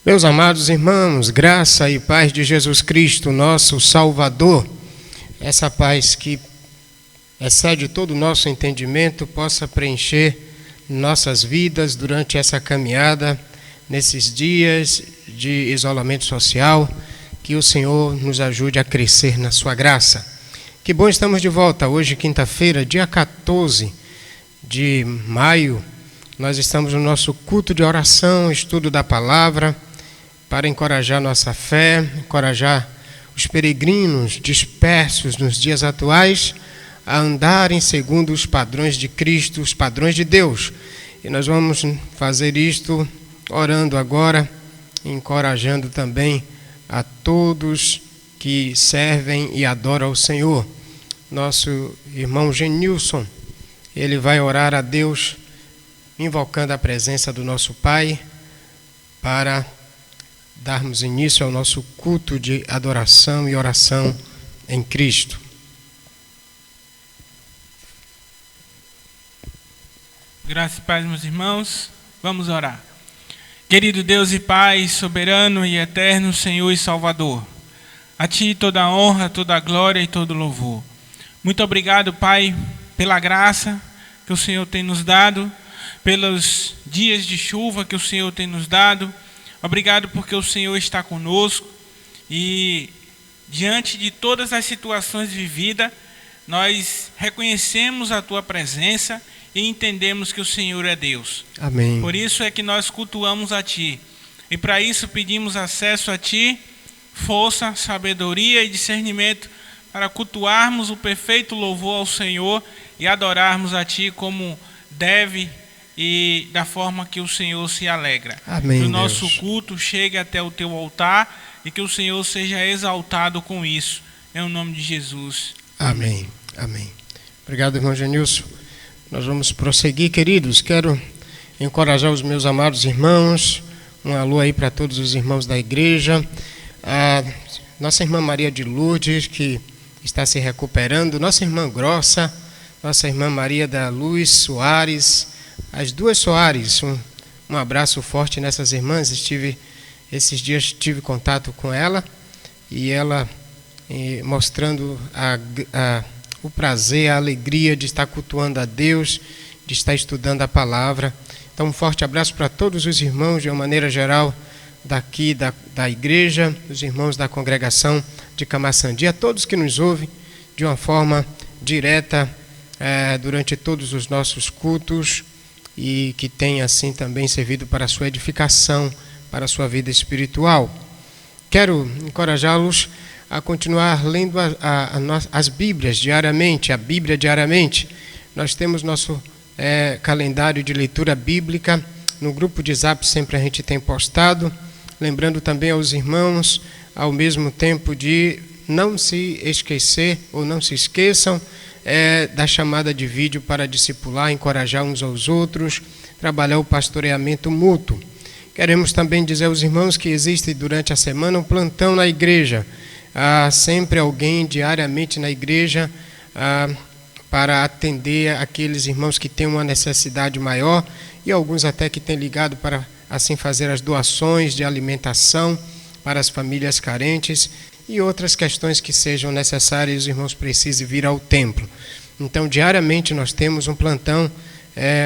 Meus amados irmãos, graça e paz de Jesus Cristo, nosso Salvador, essa paz que excede todo o nosso entendimento, possa preencher nossas vidas durante essa caminhada, nesses dias de isolamento social, que o Senhor nos ajude a crescer na sua graça. Que bom, estamos de volta hoje, quinta-feira, dia 14 de maio. Nós estamos no nosso culto de oração, estudo da palavra, para encorajar nossa fé, encorajar os peregrinos dispersos nos dias atuais a andarem segundo os padrões de Cristo, os padrões de Deus. E nós vamos fazer isto orando agora, encorajando também a todos que servem e adoram ao Senhor. Nosso irmão Genilson, ele vai orar a Deus, invocando a presença do nosso Pai, para darmos início ao nosso culto de adoração e oração em Cristo. Graças e paz, meus irmãos, vamos orar. Querido Deus e Pai, soberano e eterno Senhor e Salvador, a Ti toda a honra, toda a glória e todo o louvor. Muito obrigado, Pai, pela graça que o Senhor tem nos dado, pelos dias de chuva que o Senhor tem nos dado. Obrigado porque o Senhor está conosco e, diante de todas as situações vividas, nós reconhecemos a Tua presença e entendemos que o Senhor é Deus. Amém. Por isso é que nós cultuamos a Ti. E para isso pedimos acesso a Ti, força, sabedoria e discernimento para cultuarmos o perfeito louvor ao Senhor e adorarmos a Ti como deve e da forma que o Senhor se alegra. Amém, que o nosso Deus. culto chegue até o Teu altar e que o Senhor seja exaltado com isso. Em nome de Jesus. Amém. Amém. Obrigado, irmão Genilson. Nós vamos prosseguir, queridos. Quero encorajar os meus amados irmãos. Um alô aí para todos os irmãos da igreja. A nossa irmã Maria de Lourdes, que está se recuperando. Nossa irmã Grossa. Nossa irmã Maria da Luz Soares. As duas Soares. Um abraço forte nessas irmãs. Esses dias tive contato com ela. E ela mostrando o prazer, a alegria de estar cultuando a Deus, de estar estudando a palavra. Então, um forte abraço para todos os irmãos, de uma maneira geral, daqui da igreja, os irmãos da congregação de Camaçandi, a todos que nos ouvem de uma forma direta durante todos os nossos cultos e que tem assim também servido para a sua edificação, para a sua vida espiritual. Quero encorajá-los a continuar lendo as Bíblias diariamente, a Bíblia diariamente. Nós temos nosso calendário de leitura bíblica, no grupo de Zap sempre a gente tem postado, lembrando também aos irmãos, ao mesmo tempo de não se esquecer ou não se esqueçam da chamada de vídeo para discipular, encorajar uns aos outros, trabalhar o pastoreamento mútuo. Queremos também dizer aos irmãos que existe durante a semana um plantão na igreja. Há sempre alguém diariamente na igreja para atender aqueles irmãos que têm uma necessidade maior e alguns até que têm ligado para assim fazer as doações de alimentação para as famílias carentes e outras questões que sejam necessárias e os irmãos precisem vir ao templo. Então, diariamente nós temos um plantão,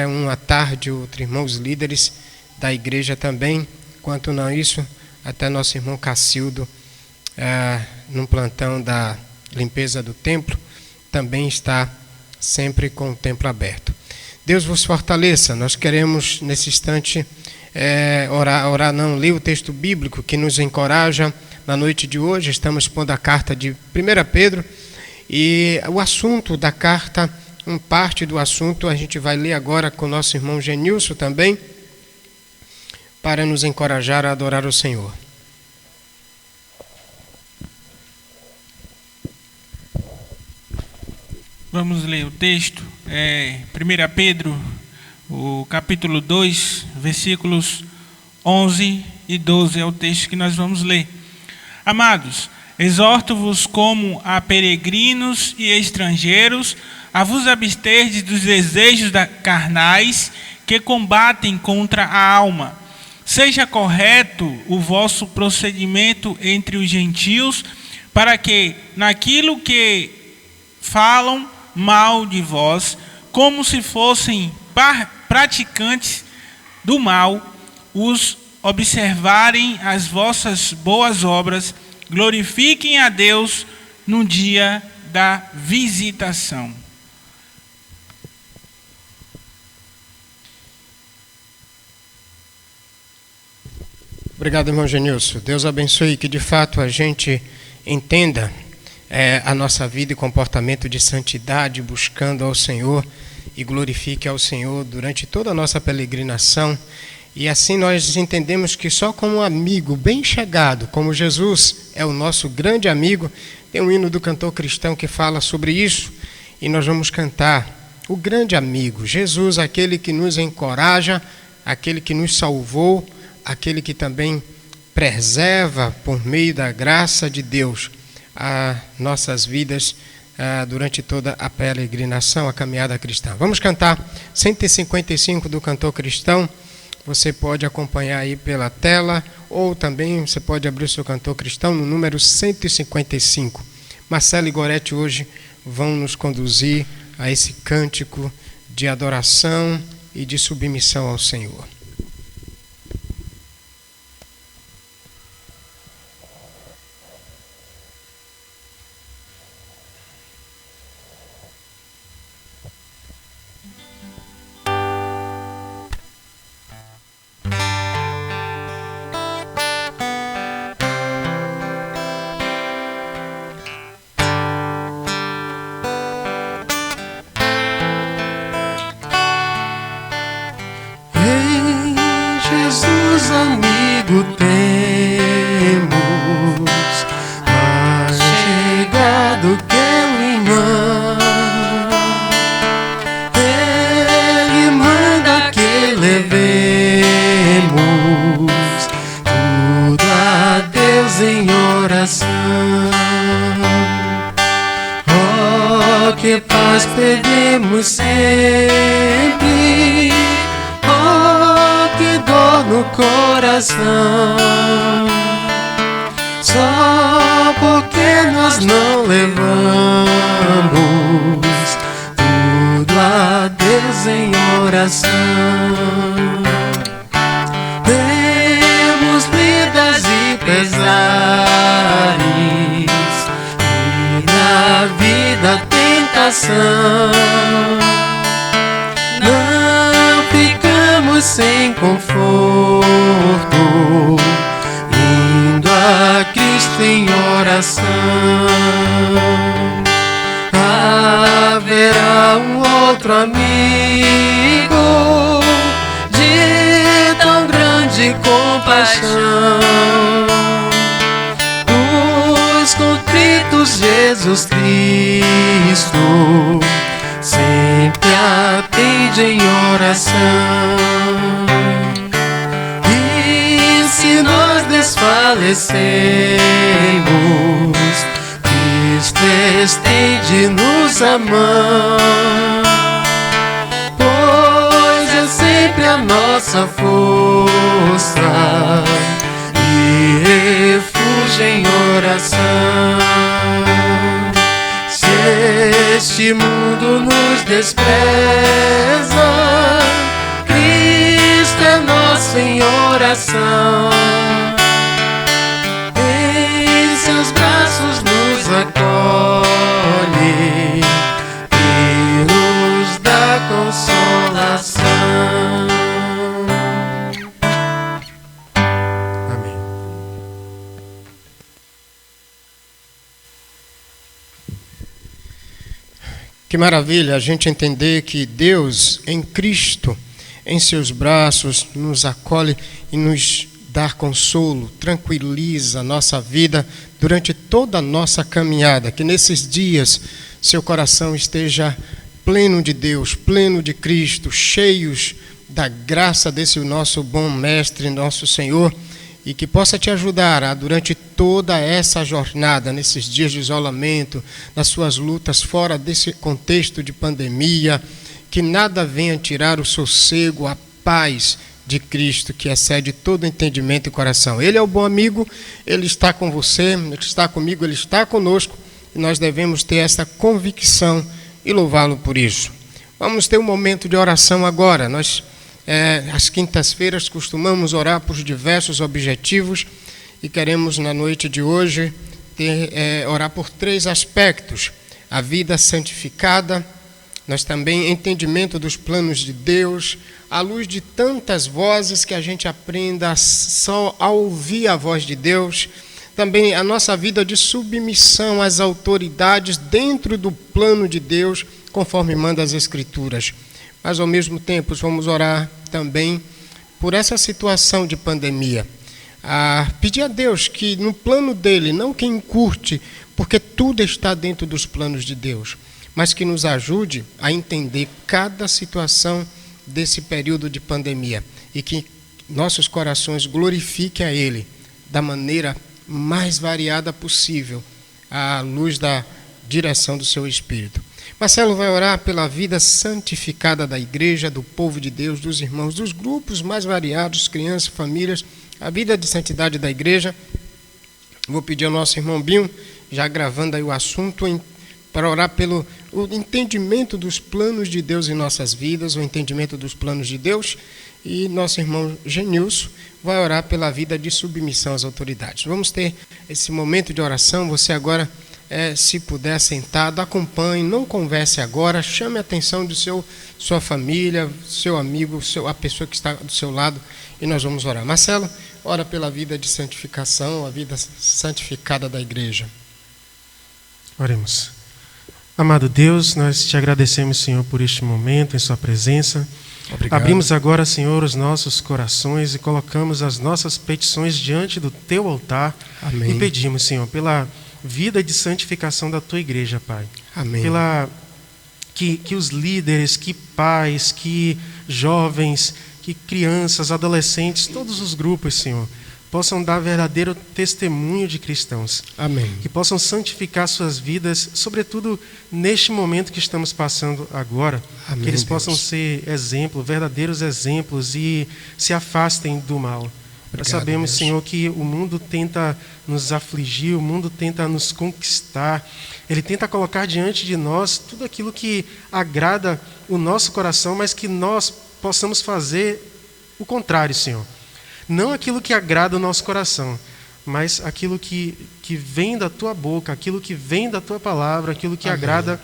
uma tarde, outro irmão, os líderes da igreja também, quanto não isso, até nosso irmão Cacildo, num plantão da limpeza do templo, também está sempre com o templo aberto. Deus vos fortaleça. Nós queremos nesse instante ler o texto bíblico que nos encoraja na noite de hoje. Estamos expondo a carta de 1 Pedro e o assunto da carta, parte do assunto a gente vai ler agora com o nosso irmão Genilson também, para nos encorajar a adorar o Senhor. Vamos ler o texto, 1 Pedro, o capítulo 2, versículos 11 e 12 é o texto que nós vamos ler. Amados, exorto-vos como a peregrinos e estrangeiros a vos absterdes dos desejos carnais que combatem contra a alma. seja correto o vosso procedimento entre os gentios, para que, naquilo que falam mal de vós, como se fossem praticantes do mal, os observarem as vossas boas obras, glorifiquem a Deus no dia da visitação. Obrigado, irmão Genilson. Deus abençoe, que de fato a gente entenda a nossa vida e comportamento de santidade, buscando ao Senhor, e glorifique ao Senhor durante toda a nossa peregrinação. E assim nós entendemos que só com um amigo bem chegado, como Jesus é o nosso grande amigo, tem um hino do cantor cristão que fala sobre isso, e nós vamos cantar o grande amigo, Jesus, aquele que nos encoraja, aquele que nos salvou, aquele que também preserva por meio da graça de Deus as nossas vidas durante toda a peregrinação, a caminhada cristã. Vamos cantar 155 do cantor cristão. Você pode acompanhar aí pela tela, ou também você pode abrir o seu cantor cristão no número 155. Marcelo e Gorete hoje vão nos conduzir a esse cântico de adoração e de submissão ao Senhor. Amigo temos, mais chegado que o irmão. Ele manda que levemos tudo a Deus em oração. Oh, que paz pedimos sempre, no coração, só porque nós não levamos tudo a Deus em oração. Temos vidas e pesares, e na vida tentação. Sem conforto, indo a Cristo em oração. Haverá um outro amigo de tão grande compaixão. Os contritos Jesus Cristo sempre atende em oração. E se nós desfalecemos, Cristo estende-nos a mão, pois é sempre a nossa força e refúgio em oração. Este mundo nos despreza, Cristo é nosso em oração. Em seus braços nos acolhe e nos dá consolação. Amém. Que maravilha a gente entender que Deus, em Cristo, em seus braços, nos acolhe e nos dá consolo, tranquiliza a nossa vida durante toda a nossa caminhada. Que nesses dias seu coração esteja pleno de Deus, pleno de Cristo, cheios da graça desse nosso bom Mestre, nosso Senhor, e que possa te ajudar a, durante toda essa jornada, nesses dias de isolamento, nas suas lutas fora desse contexto de pandemia, que nada venha tirar o sossego, a paz de Cristo, que excede todo entendimento e coração. Ele é o bom amigo, Ele está com você, Ele está comigo, Ele está conosco, e nós devemos ter essa convicção e louvá-lo por isso. Vamos ter um momento de oração agora. Nós, às quintas-feiras, costumamos orar por diversos objetivos e queremos, na noite de hoje, orar por 3 aspectos: a vida santificada, nós também entendimento dos planos de Deus, à luz de tantas vozes que a gente aprenda só a ouvir a voz de Deus, também a nossa vida de submissão às autoridades dentro do plano de Deus, conforme manda as Escrituras. Mas ao mesmo tempo vamos orar também por essa situação de pandemia, a pedir a Deus que no plano dele, não que encurte, porque tudo está dentro dos planos de Deus, mas que nos ajude a entender cada situação desse período de pandemia e que nossos corações glorifiquem a Ele da maneira mais variada possível, à luz da direção do seu Espírito. Marcelo vai orar pela vida santificada da igreja, do povo de Deus, dos irmãos, dos grupos mais variados, crianças, famílias, a vida de santidade da igreja. Vou pedir ao nosso irmão Binho, já gravando aí o assunto, para orar pelo o entendimento dos planos de Deus em nossas vidas, o entendimento dos planos de Deus, e nosso irmão Genilson vai orar pela vida de submissão às autoridades. Vamos ter esse momento de oração. Você agora, se puder, sentado, acompanhe, não converse agora, chame a atenção de sua família, seu amigo, a pessoa que está do seu lado, e nós vamos orar. Marcelo, ora pela vida de santificação, a vida santificada da igreja. Oremos. Amado Deus, nós te agradecemos, Senhor, por este momento em sua presença. Obrigado. Abrimos agora, Senhor, os nossos corações e colocamos as nossas petições diante do teu altar. Amém. E pedimos, Senhor, pela vida de santificação da tua igreja, Pai. Amém. Que os líderes, que pais, que jovens, que crianças, adolescentes, todos os grupos, Senhor, possam dar verdadeiro testemunho de cristãos. Amém. Que possam santificar suas vidas, sobretudo neste momento que estamos passando agora. Amém, que eles Deus. possam ser exemplos, verdadeiros exemplos, e se afastem do mal. Nós sabemos, Deus. Senhor, que o mundo tenta nos afligir, o mundo tenta nos conquistar. Ele tenta colocar diante de nós tudo aquilo que agrada o nosso coração, mas que nós possamos fazer o contrário, Senhor. Não aquilo que agrada o nosso coração, mas aquilo que vem da tua boca, aquilo que vem da tua palavra, aquilo que Amém. agrada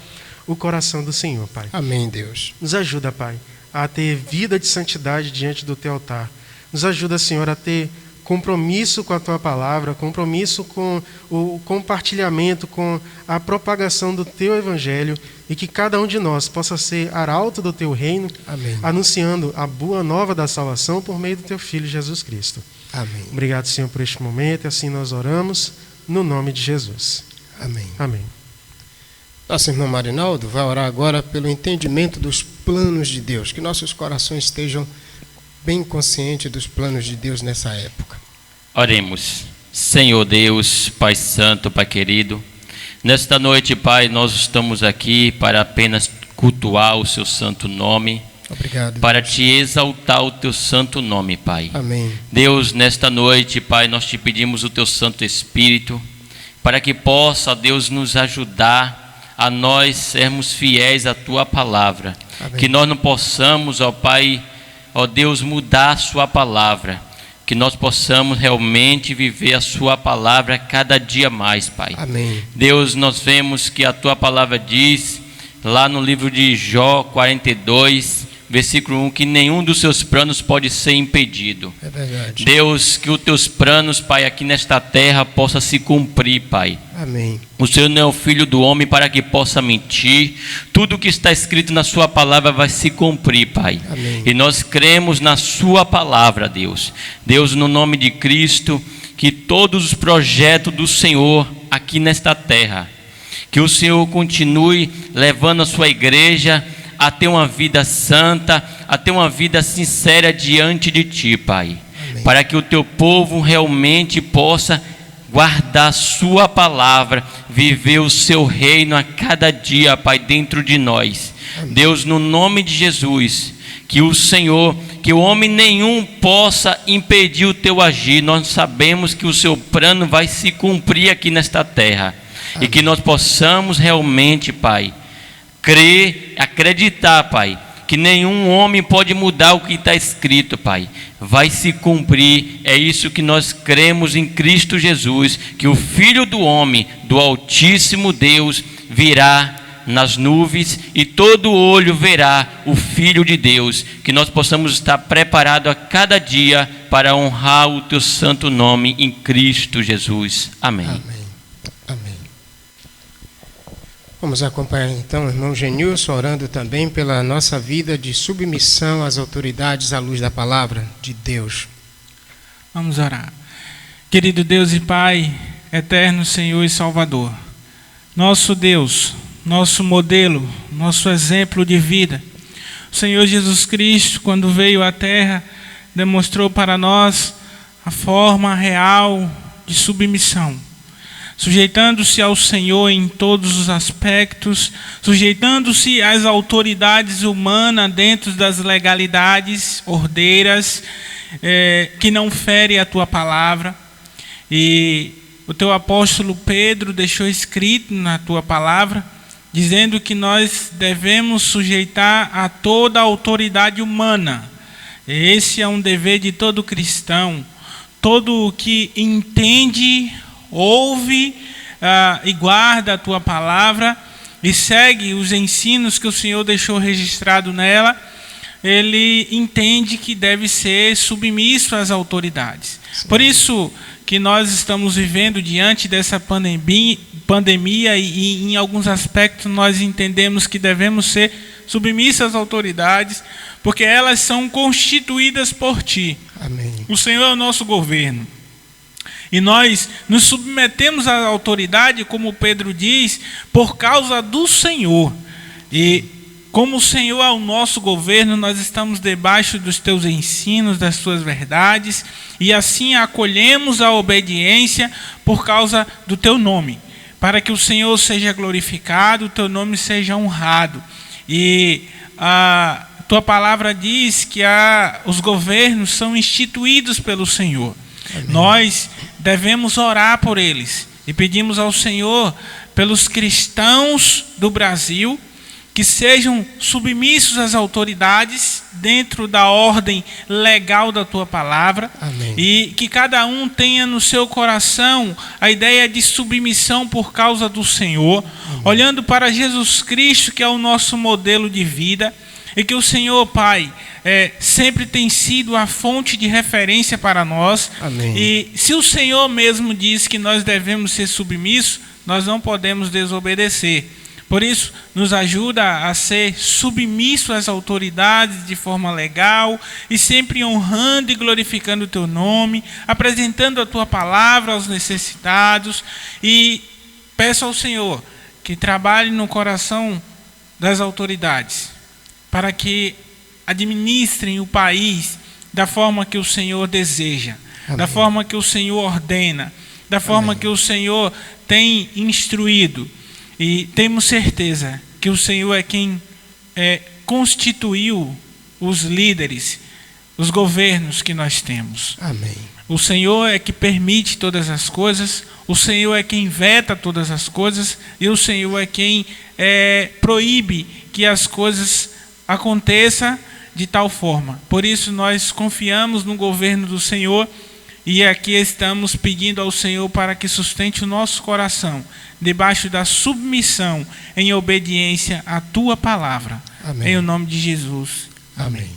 o coração do Senhor, Pai. Amém, Deus. Nos ajuda, Pai, a ter vida de santidade diante do teu altar. Nos ajuda, Senhor, a ter compromisso com a tua palavra, compromisso com o compartilhamento, com a propagação do teu evangelho, e que cada um de nós possa ser arauto do teu reino, Amém. anunciando a boa nova da salvação por meio do teu Filho Jesus Cristo. Amém. Obrigado, Senhor, por este momento, e assim nós oramos, no nome de Jesus. Amém. Amém. Nosso irmão Marinaldo vai orar agora pelo entendimento dos planos de Deus, que nossos corações estejam bem conscientes dos planos de Deus nessa época. Oremos. Senhor Deus, Pai Santo, Pai querido, nesta noite, Pai, nós estamos aqui para apenas cultuar o seu santo nome, Obrigado. para te exaltar o teu santo nome, Pai. Amém. Deus, nesta noite, Pai, nós te pedimos o teu Santo Espírito, para que possa, Deus, nos ajudar a nós sermos fiéis à tua palavra. Amém. Que nós não possamos, ó Pai, ó Deus, mudar a sua palavra. Que nós possamos realmente viver a sua palavra cada dia mais, Pai. Amém. Deus, nós vemos que a tua palavra diz, lá no livro de Jó 42, versículo 1, que nenhum dos seus planos pode ser impedido. É verdade. Deus, que os teus planos, Pai, aqui nesta terra possa se cumprir, Pai. Amém. O Senhor não é o filho do homem para que possa mentir. Tudo que está escrito na sua palavra vai se cumprir, Pai. Amém. E nós cremos na sua palavra, Deus. Deus, no nome de Cristo, que todos os projetos do Senhor aqui nesta terra, que o Senhor continue levando a sua igreja a ter uma vida santa, a ter uma vida sincera diante de Ti, Pai. Amém. Para que o Teu povo realmente possa guardar a sua palavra, viver o seu reino a cada dia, Pai, dentro de nós. Amém. Deus, no nome de Jesus, que o Senhor, que o homem nenhum possa impedir o teu agir. Nós sabemos que o seu plano vai se cumprir aqui nesta terra. Amém. E que nós possamos realmente, Pai, crer, acreditar, Pai, que nenhum homem pode mudar o que está escrito, Pai. Vai se cumprir, é isso que nós cremos em Cristo Jesus, que o Filho do homem, do Altíssimo Deus, virá nas nuvens e todo olho verá o Filho de Deus. Que nós possamos estar preparados a cada dia para honrar o teu santo nome em Cristo Jesus. Amém. Amém. Amém. Vamos acompanhar então o irmão Genilson orando também pela nossa vida de submissão às autoridades à luz da palavra de Deus. Vamos orar. Querido Deus e Pai, eterno Senhor e Salvador, nosso Deus, nosso modelo, nosso exemplo de vida, o Senhor Jesus Cristo, quando veio à terra, demonstrou para nós a forma real de submissão, sujeitando-se ao Senhor em todos os aspectos, sujeitando-se às autoridades humanas dentro das legalidades ordeiras, que não fere a tua palavra. E o teu apóstolo Pedro deixou escrito na tua palavra, dizendo que nós devemos sujeitar a toda a autoridade humana. Esse é um dever de todo cristão. Todo o que entende, ouve e guarda a tua palavra e segue os ensinos que o Senhor deixou registrado nela, ele entende que deve ser submisso às autoridades. Sim. Por isso que nós estamos vivendo diante dessa pandemia e em alguns aspectos nós entendemos que devemos ser submissos às autoridades, porque elas são constituídas por Ti. Amém. O Senhor é o nosso governo. E nós nos submetemos à autoridade, como Pedro diz, por causa do Senhor. E como o Senhor é o nosso governo, nós estamos debaixo dos teus ensinos, das tuas verdades, e assim acolhemos a obediência por causa do teu nome, para que o Senhor seja glorificado, o teu nome seja honrado. E a tua palavra diz que os governos são instituídos pelo Senhor. Amém. Nós devemos orar por eles e pedimos ao Senhor pelos cristãos do Brasil que sejam submissos às autoridades dentro da ordem legal da tua palavra. Amém. E que cada um tenha no seu coração a ideia de submissão por causa do Senhor. Amém. Olhando para Jesus Cristo, que é o nosso modelo de vida, e que o Senhor, Pai, sempre tem sido a fonte de referência para nós. Amém. E se o Senhor mesmo diz que nós devemos ser submissos, nós não podemos desobedecer. Por isso, nos ajuda a ser submisso às autoridades de forma legal e sempre honrando e glorificando o teu nome, apresentando a tua palavra aos necessitados. E peço ao Senhor que trabalhe no coração das autoridades, para que administrem o país da forma que o Senhor deseja, Amém. Da forma que o Senhor ordena, da forma Amém. Que o Senhor tem instruído. E temos certeza que o Senhor é quem constituiu os líderes, os governos que nós temos. Amém. O Senhor é que permite todas as coisas, o Senhor é quem veta todas as coisas, e o Senhor é quem proíbe que as coisas aconteçam de tal forma. Por isso nós confiamos no governo do Senhor e aqui estamos pedindo ao Senhor para que sustente o nosso coração debaixo da submissão em obediência à tua palavra. Amém. Em o nome de Jesus. Amém.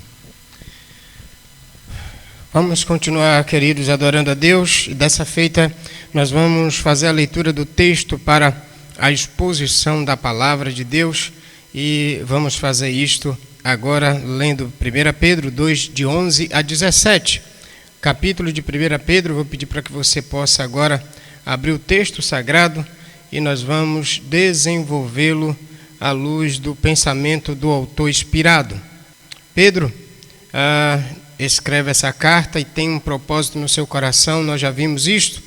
Vamos continuar, queridos, adorando a Deus. Dessa feita, nós vamos fazer a leitura do texto para a exposição da palavra de Deus. E vamos fazer isto agora lendo 1 Pedro 2, de 11 a 17. Capítulo de 1 Pedro, vou pedir para que você possa agora abrir o texto sagrado e nós vamos desenvolvê-lo à luz do pensamento do autor inspirado. Pedro escreve essa carta e tem um propósito no seu coração, nós já vimos isto,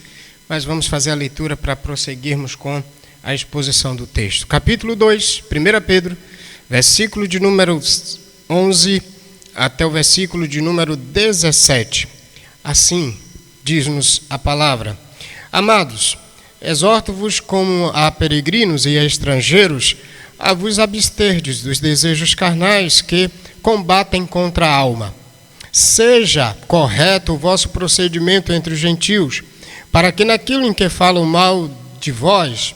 mas vamos fazer a leitura para prosseguirmos com a exposição do texto. Capítulo 2, 1 Pedro, versículo de número 11 até o versículo de número 17. Assim diz-nos a palavra: Amados, exorto-vos como a peregrinos e a estrangeiros a vos absterdes dos desejos carnais que combatem contra a alma. Seja correto o vosso procedimento entre os gentios, para que naquilo em que falam mal de vós,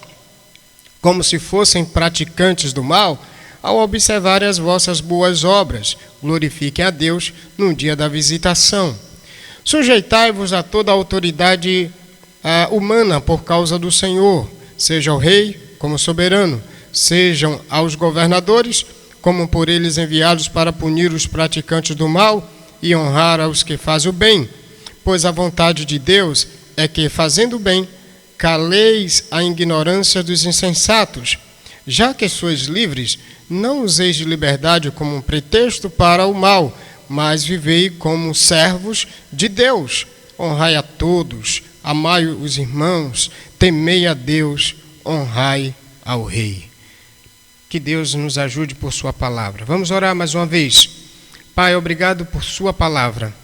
como se fossem praticantes do mal, ao observarem as vossas boas obras, glorifiquem a Deus no dia da visitação. Sujeitai-vos a toda a autoridade humana por causa do Senhor, seja o rei como soberano, sejam aos governadores como por eles enviados para punir os praticantes do mal e honrar aos que fazem o bem, pois a vontade de Deus é que, fazendo o bem, caleis a ignorância dos insensatos. Já que sois livres, não useis de liberdade como um pretexto para o mal, mas vivei como servos de Deus. Honrai a todos, amai os irmãos, temei a Deus, honrai ao Rei. Que Deus nos ajude por sua palavra. Vamos orar mais uma vez. Pai, obrigado por sua palavra.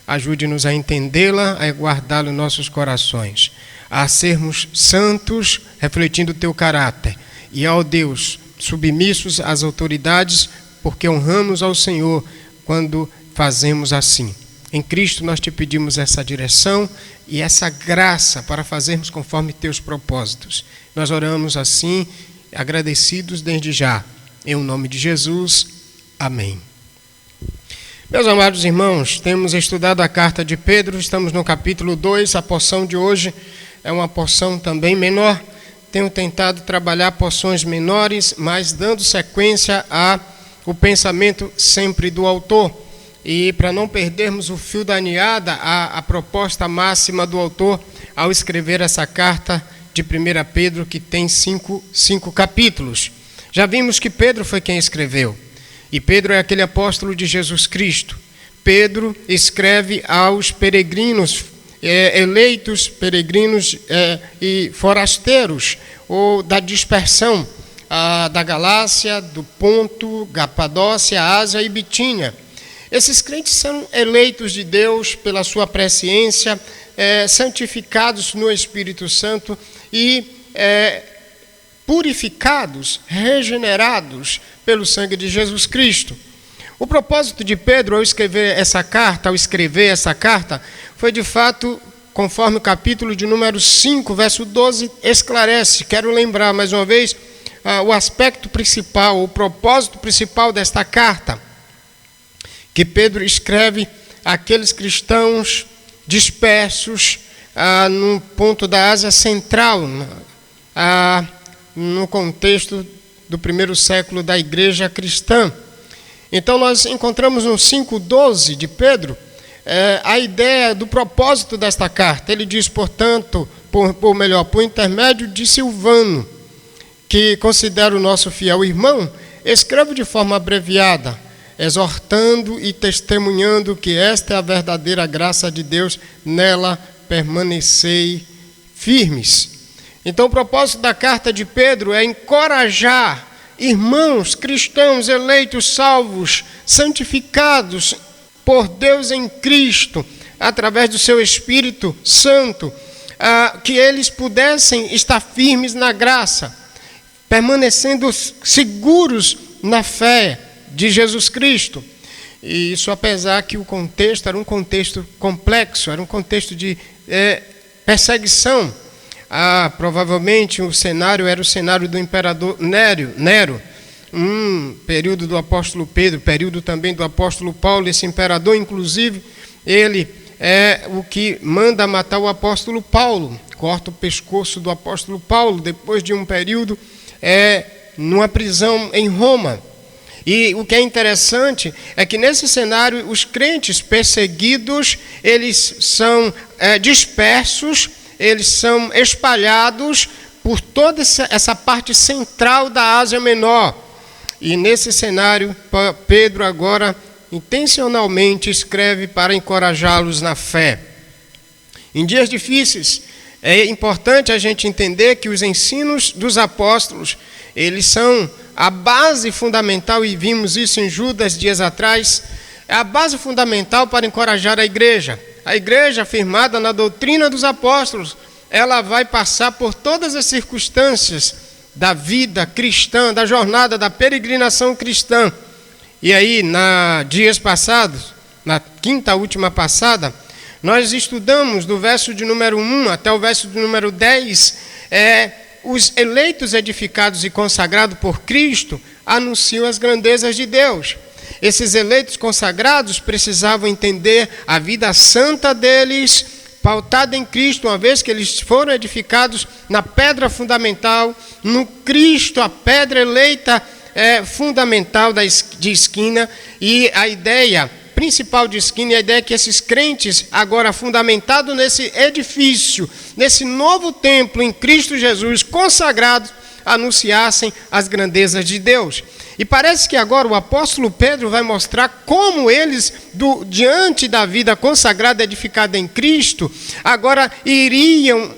Ajude-nos a entendê-la, a guardá-la em nossos corações, a sermos santos, refletindo o teu caráter. E, ó Deus, submissos às autoridades, porque honramos ao Senhor quando fazemos assim. Em Cristo nós te pedimos essa direção e essa graça para fazermos conforme teus propósitos. Nós oramos assim, agradecidos desde já. Em nome de Jesus. Amém. Meus amados irmãos, temos estudado a carta de Pedro, estamos no capítulo 2, a porção de hoje é uma porção também menor. Tenho tentado trabalhar porções menores, mas dando sequência ao pensamento sempre do autor. E para não perdermos o fio da meada, a proposta máxima do autor ao escrever essa carta de 1 Pedro, que tem cinco capítulos. Já vimos que Pedro foi quem escreveu. E Pedro é aquele apóstolo de Jesus Cristo. Pedro escreve aos peregrinos, eleitos peregrinos e forasteiros, ou da dispersão da Galácia, do Ponto, Capadócia, Ásia e Bitínia. Esses crentes são eleitos de Deus pela sua presciência, santificados no Espírito Santo e purificados, regenerados pelo sangue de Jesus Cristo. O propósito de Pedro ao escrever essa carta, foi de fato, conforme o capítulo de número 5, verso 12, esclarece. Quero lembrar mais uma vez o aspecto principal, o propósito principal desta carta, que Pedro escreve àqueles cristãos dispersos no ponto da Ásia Central, no contexto do primeiro século da igreja cristã. Então nós encontramos no 5:12 de Pedro a ideia do propósito desta carta. Ele diz, portanto, por intermédio de Silvano, que considero o nosso fiel irmão, escrevo de forma abreviada, exortando e testemunhando que esta é a verdadeira graça de Deus, nela permanecei firmes. Então o propósito da carta de Pedro é encorajar irmãos cristãos eleitos, salvos, santificados por Deus em Cristo, através do seu Espírito Santo, que eles pudessem estar firmes na graça, permanecendo seguros na fé de Jesus Cristo. E isso apesar que o contexto era um contexto complexo, era um contexto de perseguição. Provavelmente o cenário era o cenário do imperador Nero, período do apóstolo Pedro, período também do apóstolo Paulo. Esse imperador, inclusive, ele é o que manda matar o apóstolo Paulo, corta o pescoço do apóstolo Paulo, depois de um período numa prisão em Roma. E o que é interessante é que nesse cenário os crentes perseguidos, eles são dispersos, eles são espalhados por toda essa parte central da Ásia Menor. E nesse cenário, Pedro agora intencionalmente escreve para encorajá-los na fé. Em dias difíceis, é importante a gente entender que os ensinos dos apóstolos, eles são a base fundamental, e vimos isso em Judas dias atrás, é a base fundamental para encorajar a igreja. A igreja, firmada na doutrina dos apóstolos, ela vai passar por todas as circunstâncias da vida cristã, da jornada, da peregrinação cristã. E aí, dias passados, na quinta última passada, nós estudamos do verso de número 1 até o verso de número 10, os eleitos edificados e consagrados por Cristo anunciam as grandezas de Deus. Esses eleitos consagrados precisavam entender a vida santa deles, pautada em Cristo, uma vez que eles foram edificados na pedra fundamental, no Cristo, a pedra eleita fundamental de esquina, e a ideia principal de esquina, a ideia é que esses crentes, agora fundamentados nesse edifício, nesse novo templo em Cristo Jesus, consagrados, anunciassem as grandezas de Deus. E parece que agora o apóstolo Pedro vai mostrar como eles, diante da vida consagrada, edificada em Cristo, agora iriam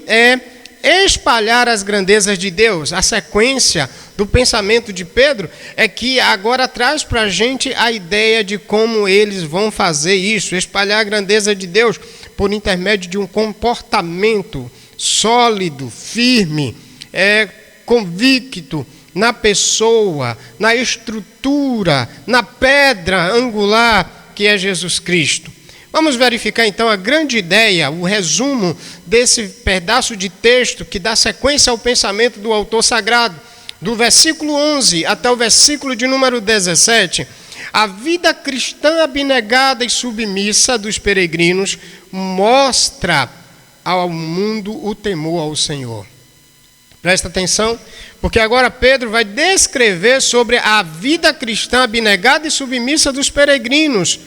espalhar as grandezas de Deus. A sequência do pensamento de Pedro é que agora traz para a gente a ideia de como eles vão fazer isso, espalhar a grandeza de Deus por intermédio de um comportamento sólido, firme, convicto na pessoa, na estrutura, na pedra angular que é Jesus Cristo. Vamos verificar então a grande ideia, o resumo desse pedaço de texto que dá sequência ao pensamento do autor sagrado. Do versículo 11 até o versículo de número 17, a vida cristã abnegada e submissa dos peregrinos mostra ao mundo o temor ao Senhor. Presta atenção, porque agora Pedro vai descrever sobre a vida cristã abnegada e submissa dos peregrinos.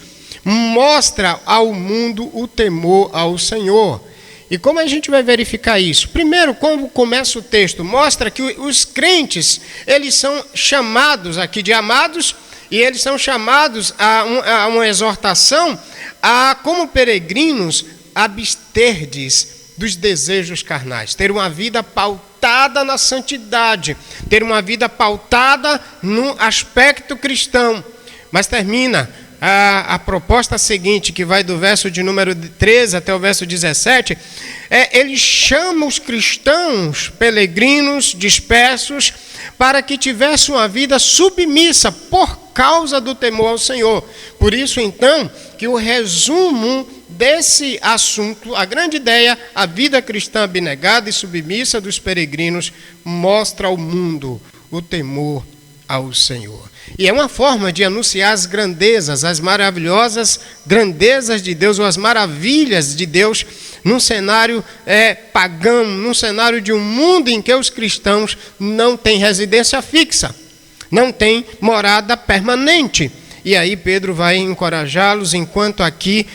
Mostra ao mundo o temor ao Senhor. E como a gente vai verificar isso? Primeiro, como começa o texto? Mostra que os crentes, eles são chamados aqui de amados, e eles são chamados a uma exortação a, como peregrinos, absterdes dos desejos carnais, ter uma vida pautada na santidade, ter uma vida pautada no aspecto cristão. Mas termina a proposta seguinte, que vai do verso de número 13 até o verso 17, ele chama os cristãos peregrinos dispersos para que tivessem uma vida submissa por causa do temor ao Senhor. Por isso, então, que o resumo desse assunto, a grande ideia, a vida cristã abnegada e submissa dos peregrinos, mostra ao mundo o temor ao Senhor. E é uma forma de anunciar as grandezas, as maravilhosas grandezas de Deus, ou as maravilhas de Deus, num cenário pagão, num cenário de um mundo em que os cristãos não têm residência fixa, não têm morada permanente. E aí Pedro vai encorajá-los, enquanto aqui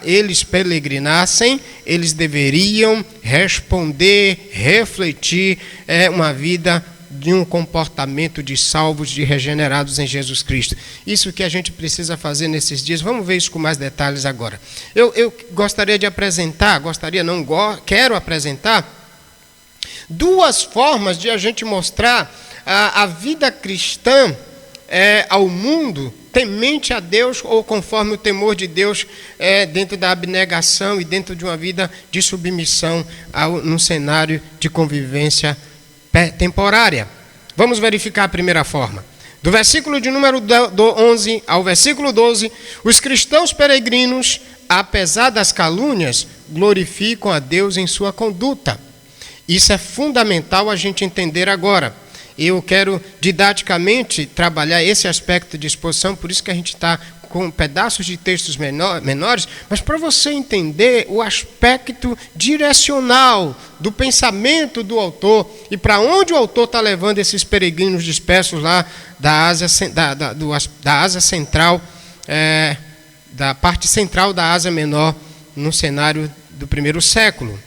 eles peregrinassem, eles deveriam responder, refletir uma vida de um comportamento de salvos, de regenerados em Jesus Cristo. Isso que a gente precisa fazer nesses dias. Vamos ver isso com mais detalhes agora. Eu gostaria de apresentar, quero apresentar duas formas de a gente mostrar a vida cristã ao mundo, temente a Deus, ou conforme o temor de Deus, dentro da abnegação e dentro de uma vida de submissão num cenário de convivência temporária. Vamos verificar a primeira forma. Do versículo de número 11 ao versículo 12, os cristãos peregrinos, apesar das calúnias, glorificam a Deus em sua conduta. Isso é fundamental a gente entender agora. Eu quero didaticamente trabalhar esse aspecto de exposição, por isso que a gente está com pedaços de textos menores, mas para você entender o aspecto direcional do pensamento do autor e para onde o autor está levando esses peregrinos dispersos lá da Ásia Central, da parte central da Ásia Menor, no cenário do primeiro século.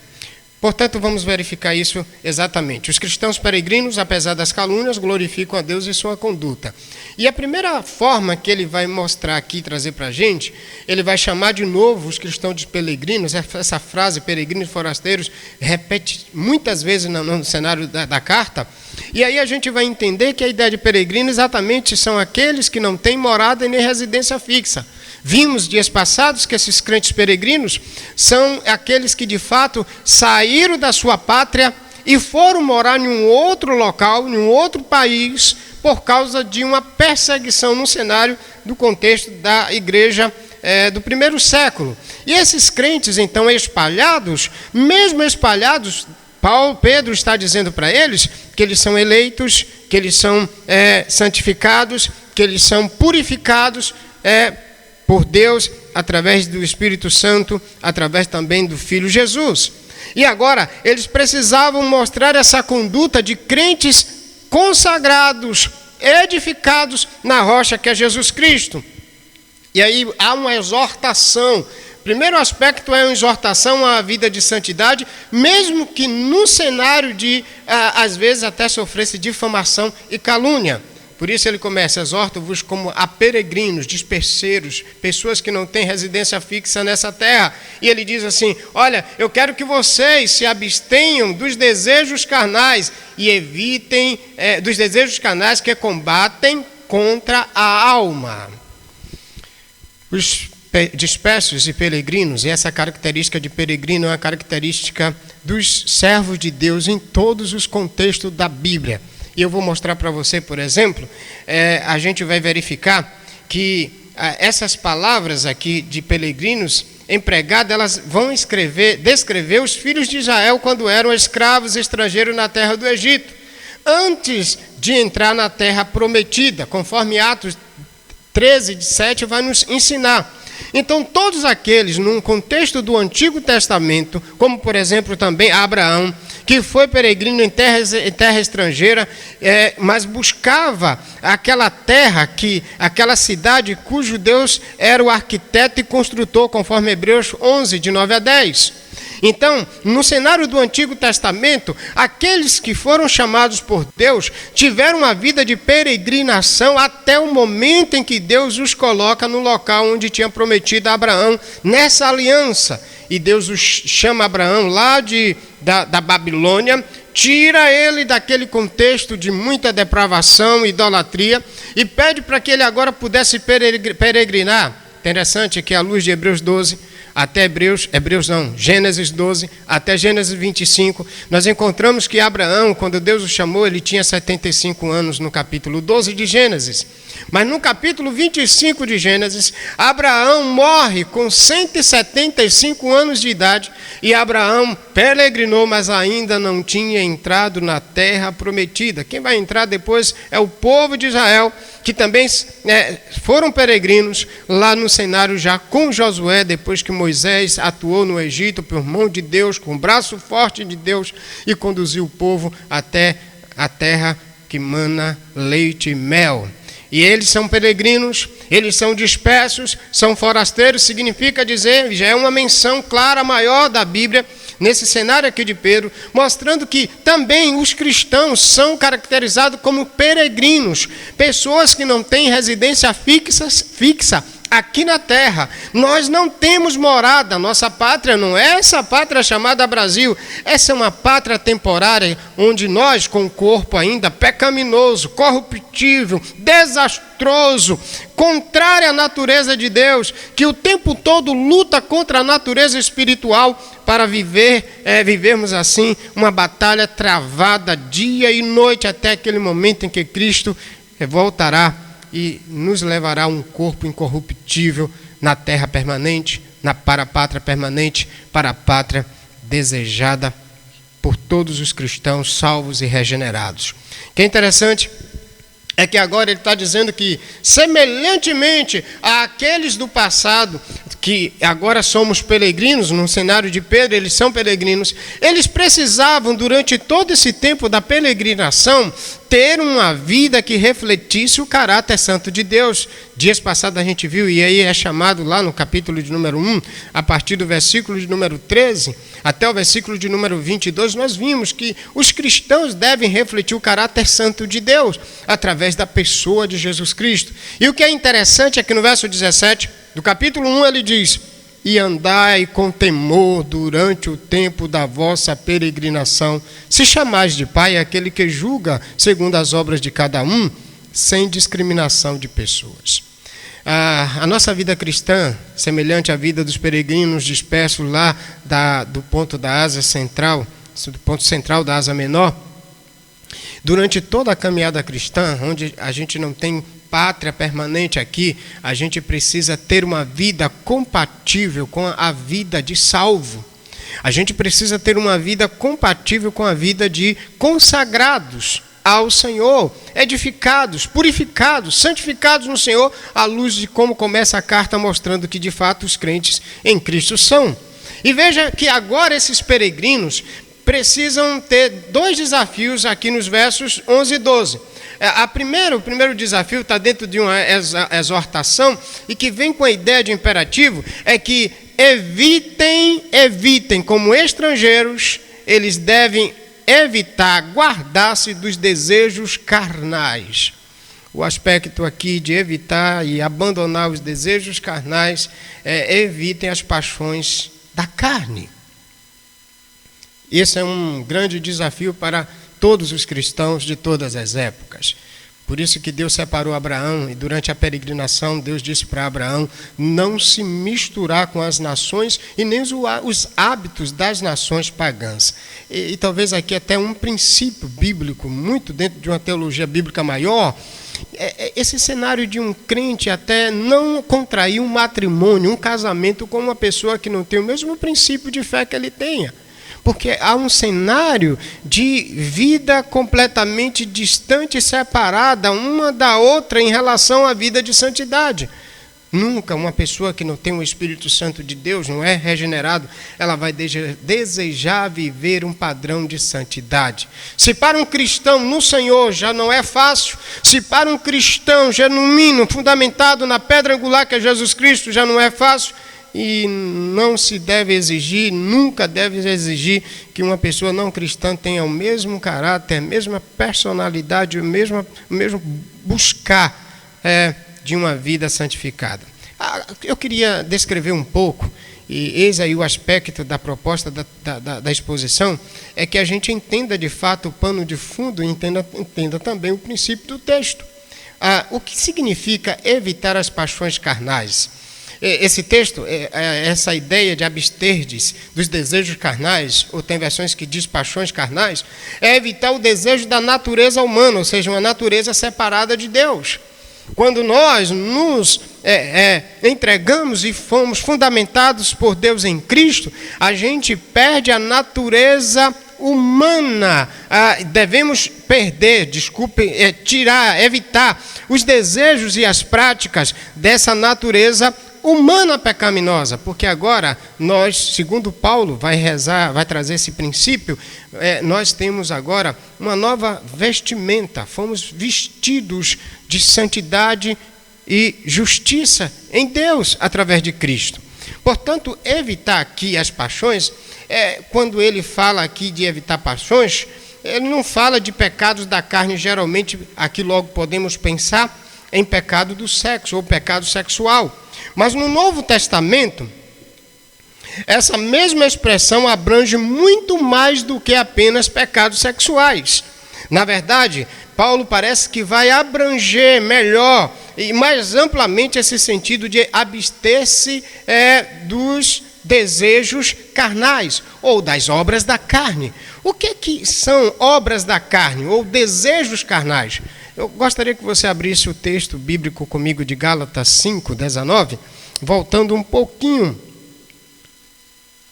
Portanto, vamos verificar isso exatamente. Os cristãos peregrinos, apesar das calúnias, glorificam a Deus em sua conduta. E a primeira forma que ele vai mostrar aqui, trazer para a gente, ele vai chamar de novo os cristãos de peregrinos. Essa frase, peregrinos forasteiros, repete muitas vezes no cenário da carta. E aí a gente vai entender que a ideia de peregrino exatamente são aqueles que não têm morada nem residência fixa. Vimos dias passados que esses crentes peregrinos são aqueles que de fato saíram da sua pátria e foram morar em um outro local, em um outro país, por causa de uma perseguição no cenário do contexto da igreja do primeiro século. E esses crentes, então, espalhados, mesmo espalhados, Pedro está dizendo para eles que eles são eleitos, que eles são santificados, que eles são purificados por Deus, através do Espírito Santo, através também do Filho Jesus. E agora, eles precisavam mostrar essa conduta de crentes consagrados, edificados na rocha que é Jesus Cristo. E aí há uma exortação. Primeiro aspecto é uma exortação à vida de santidade, mesmo que no cenário de, às vezes, até sofresse difamação e calúnia. Por isso ele começa: exorto-vos como a peregrinos, disperseiros, pessoas que não têm residência fixa nessa terra. E ele diz assim: olha, eu quero que vocês se abstenham dos desejos carnais e evitem dos desejos carnais que combatem contra a alma. Os dispersos e peregrinos, e essa característica de peregrino é uma característica dos servos de Deus em todos os contextos da Bíblia. E eu vou mostrar para você, por exemplo, a gente vai verificar que essas palavras aqui de peregrinos empregadas, elas vão descrever os filhos de Israel quando eram escravos estrangeiros na terra do Egito, antes de entrar na terra prometida, conforme Atos 13:7 vai nos ensinar. Então, todos aqueles, num contexto do Antigo Testamento, como por exemplo também Abraão, que foi peregrino em terra estrangeira, mas buscava aquela terra, aquela cidade cujo Deus era o arquiteto e construtor, conforme Hebreus 11, de 9 a 10. Então, no cenário do Antigo Testamento, aqueles que foram chamados por Deus tiveram uma vida de peregrinação até o momento em que Deus os coloca no local onde tinha prometido a Abraão, nessa aliança. E Deus os chama Abraão lá da Babilônia, tira ele daquele contexto de muita depravação e idolatria e pede para que ele agora pudesse peregrinar. Interessante que à luz de Hebreus 12, até Gênesis 12, até Gênesis 25, nós encontramos que Abraão, quando Deus o chamou, ele tinha 75 anos no capítulo 12 de Gênesis. Mas no capítulo 25 de Gênesis, Abraão morre com 175 anos de idade, e Abraão peregrinou, mas ainda não tinha entrado na terra prometida. Quem vai entrar depois é o povo de Israel, que também foram peregrinos lá no cenário já com Josué, depois que Moisés atuou no Egito por mão de Deus, com o braço forte de Deus, e conduziu o povo até a terra que mana leite e mel. E eles são peregrinos, eles são dispersos, são forasteiros, significa dizer, já é uma menção clara, maior da Bíblia, nesse cenário aqui de Pedro, mostrando que também os cristãos são caracterizados como peregrinos, pessoas que não têm residência fixa aqui na terra. Nós não temos morada, nossa pátria não é essa pátria chamada Brasil, essa é uma pátria temporária, onde nós, com o corpo ainda pecaminoso, corruptível, desastroso, contrário à natureza de Deus, que o tempo todo luta contra a natureza espiritual, para vivermos assim uma batalha travada dia e noite, até aquele momento em que Cristo voltará e nos levará a um corpo incorruptível na terra permanente, para a pátria permanente, para a pátria desejada por todos os cristãos salvos e regenerados. O que é interessante é que agora ele está dizendo que, semelhantemente àqueles do passado, que agora somos peregrinos, no cenário de Pedro, eles são peregrinos, eles precisavam, durante todo esse tempo da peregrinação, ter uma vida que refletisse o caráter santo de Deus. Dias passados a gente viu, e aí é chamado lá no capítulo de número 1, a partir do versículo de número 13, até o versículo de número 22, nós vimos que os cristãos devem refletir o caráter santo de Deus, através da pessoa de Jesus Cristo. E o que é interessante é que no verso 17 do capítulo 1 ele diz: e andai com temor durante o tempo da vossa peregrinação, se chamais de Pai aquele que julga segundo as obras de cada um, sem discriminação de pessoas. A nossa vida cristã, semelhante à vida dos peregrinos dispersos lá do ponto da Ásia Central, do ponto central da Ásia Menor, durante toda a caminhada cristã, onde a gente não tem pátria permanente aqui, a gente precisa ter uma vida compatível com a vida de salvo. A gente precisa ter uma vida compatível com a vida de consagrados ao Senhor, edificados, purificados, santificados no Senhor, à luz de como começa a carta mostrando que de fato os crentes em Cristo são. E veja que agora esses peregrinos precisam ter dois desafios aqui nos versos 11 e 12. O primeiro desafio está dentro de uma exortação e que vem com a ideia de imperativo, é que evitem como estrangeiros, eles devem evitar, guardar-se dos desejos carnais. O aspecto aqui de evitar e abandonar os desejos carnais evitem as paixões da carne. Esse é um grande desafio para todos os cristãos de todas as épocas. Por isso que Deus separou Abraão, e durante a peregrinação Deus disse para Abraão não se misturar com as nações e nem os hábitos das nações pagãs. E talvez aqui até um princípio bíblico, muito dentro de uma teologia bíblica maior, esse cenário de um crente até não contrair um matrimônio, um casamento com uma pessoa que não tem o mesmo princípio de fé que ele tenha. Porque há um cenário de vida completamente distante e separada uma da outra em relação à vida de santidade. Nunca uma pessoa que não tem o Espírito Santo de Deus, não é regenerado, ela vai desejar viver um padrão de santidade. Se para um cristão no Senhor já não é fácil, se para um cristão genuíno, fundamentado na pedra angular que é Jesus Cristo, já não é fácil, e não se deve exigir, nunca deve exigir que uma pessoa não cristã tenha o mesmo caráter, a mesma personalidade, o mesmo buscar de uma vida santificada. Eu queria descrever um pouco, e eis aí o aspecto da proposta da exposição, é que a gente entenda de fato o pano de fundo e entenda também o princípio do texto. O que significa evitar as paixões carnais? Esse texto, essa ideia de abster-des dos desejos carnais, ou tem versões que diz paixões carnais, é evitar o desejo da natureza humana, ou seja, uma natureza separada de Deus. Quando nós nos entregamos e fomos fundamentados por Deus em Cristo, a gente perde a natureza humana. Devemos evitar os desejos e as práticas dessa natureza humana pecaminosa, porque agora nós, segundo Paulo vai trazer esse princípio, nós temos agora uma nova vestimenta, fomos vestidos de santidade e justiça em Deus através de Cristo. Portanto, evitar aqui as paixões, quando ele fala aqui de evitar paixões, ele não fala de pecados da carne, geralmente aqui logo podemos pensar em pecado do sexo ou pecado sexual. Mas no Novo Testamento, essa mesma expressão abrange muito mais do que apenas pecados sexuais. Na verdade, Paulo parece que vai abranger melhor e mais amplamente esse sentido de abster-se dos desejos carnais ou das obras da carne. O que são obras da carne ou desejos carnais? Eu gostaria que você abrisse o texto bíblico comigo de Gálatas 5:19, voltando um pouquinho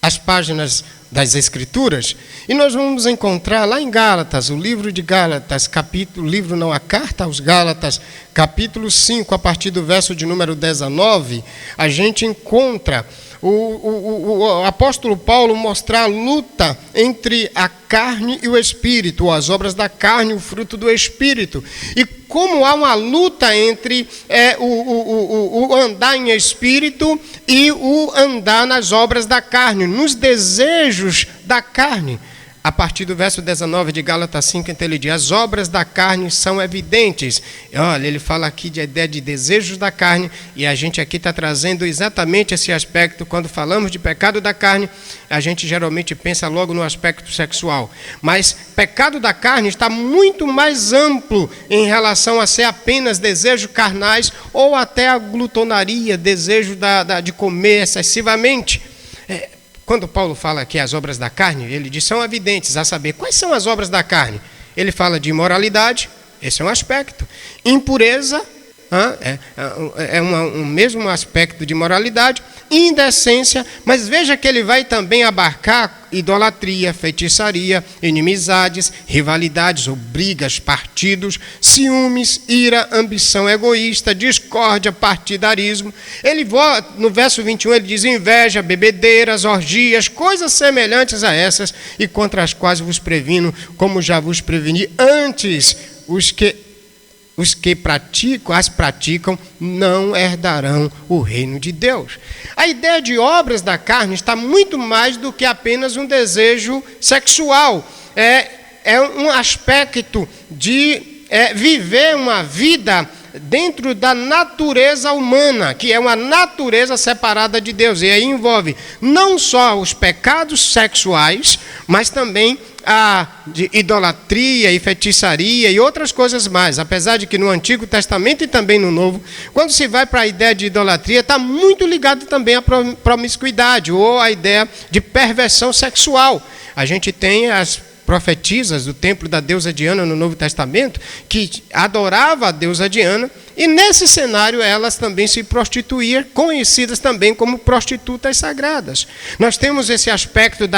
às páginas das Escrituras, e nós vamos encontrar lá em Gálatas, o livro de Gálatas, a carta aos Gálatas, capítulo 5, a partir do verso de número 19, a gente encontra o apóstolo Paulo mostrar a luta entre a carne e o espírito, as obras da carne e o fruto do espírito, e como há uma luta entre o andar em espírito e o andar nas obras da carne, nos desejos da carne. a partir do verso 19 de Gálatas 5, então ele diz: as obras da carne são evidentes. Olha, ele fala aqui de ideia de desejos da carne, e a gente aqui está trazendo exatamente esse aspecto. Quando falamos de pecado da carne, a gente geralmente pensa logo no aspecto sexual. Mas pecado da carne está muito mais amplo em relação a ser apenas desejos carnais ou até a glutonaria, desejo de comer excessivamente. Quando Paulo fala aqui as obras da carne, ele diz são evidentes, a saber, quais são as obras da carne? Ele fala de imoralidade, esse é um aspecto. Impureza, um mesmo aspecto de moralidade. Indecência, mas veja que ele vai também abarcar idolatria, feitiçaria, inimizades, rivalidades ou brigas, partidos, ciúmes, ira, ambição egoísta, discórdia, partidarismo. Ele no verso 21 ele diz inveja, bebedeiras, orgias, coisas semelhantes a essas, e contra as quais vos previno, como já vos preveni antes. Os que as praticam não herdarão o reino de Deus. A ideia de obras da carne está muito mais do que apenas um desejo sexual. É um aspecto de viver uma vida dentro da natureza humana, que é uma natureza separada de Deus. E aí envolve não só os pecados sexuais, mas também de idolatria e feitiçaria e outras coisas mais. Apesar de que no Antigo Testamento e também no Novo, quando se vai para a ideia de idolatria, está muito ligado também à promiscuidade ou à ideia de perversão sexual. A gente tem as profetisas do templo da deusa Diana no Novo Testamento, que adorava a deusa Diana, e nesse cenário elas também se prostituíam, conhecidas também como prostitutas sagradas. Nós temos esse aspecto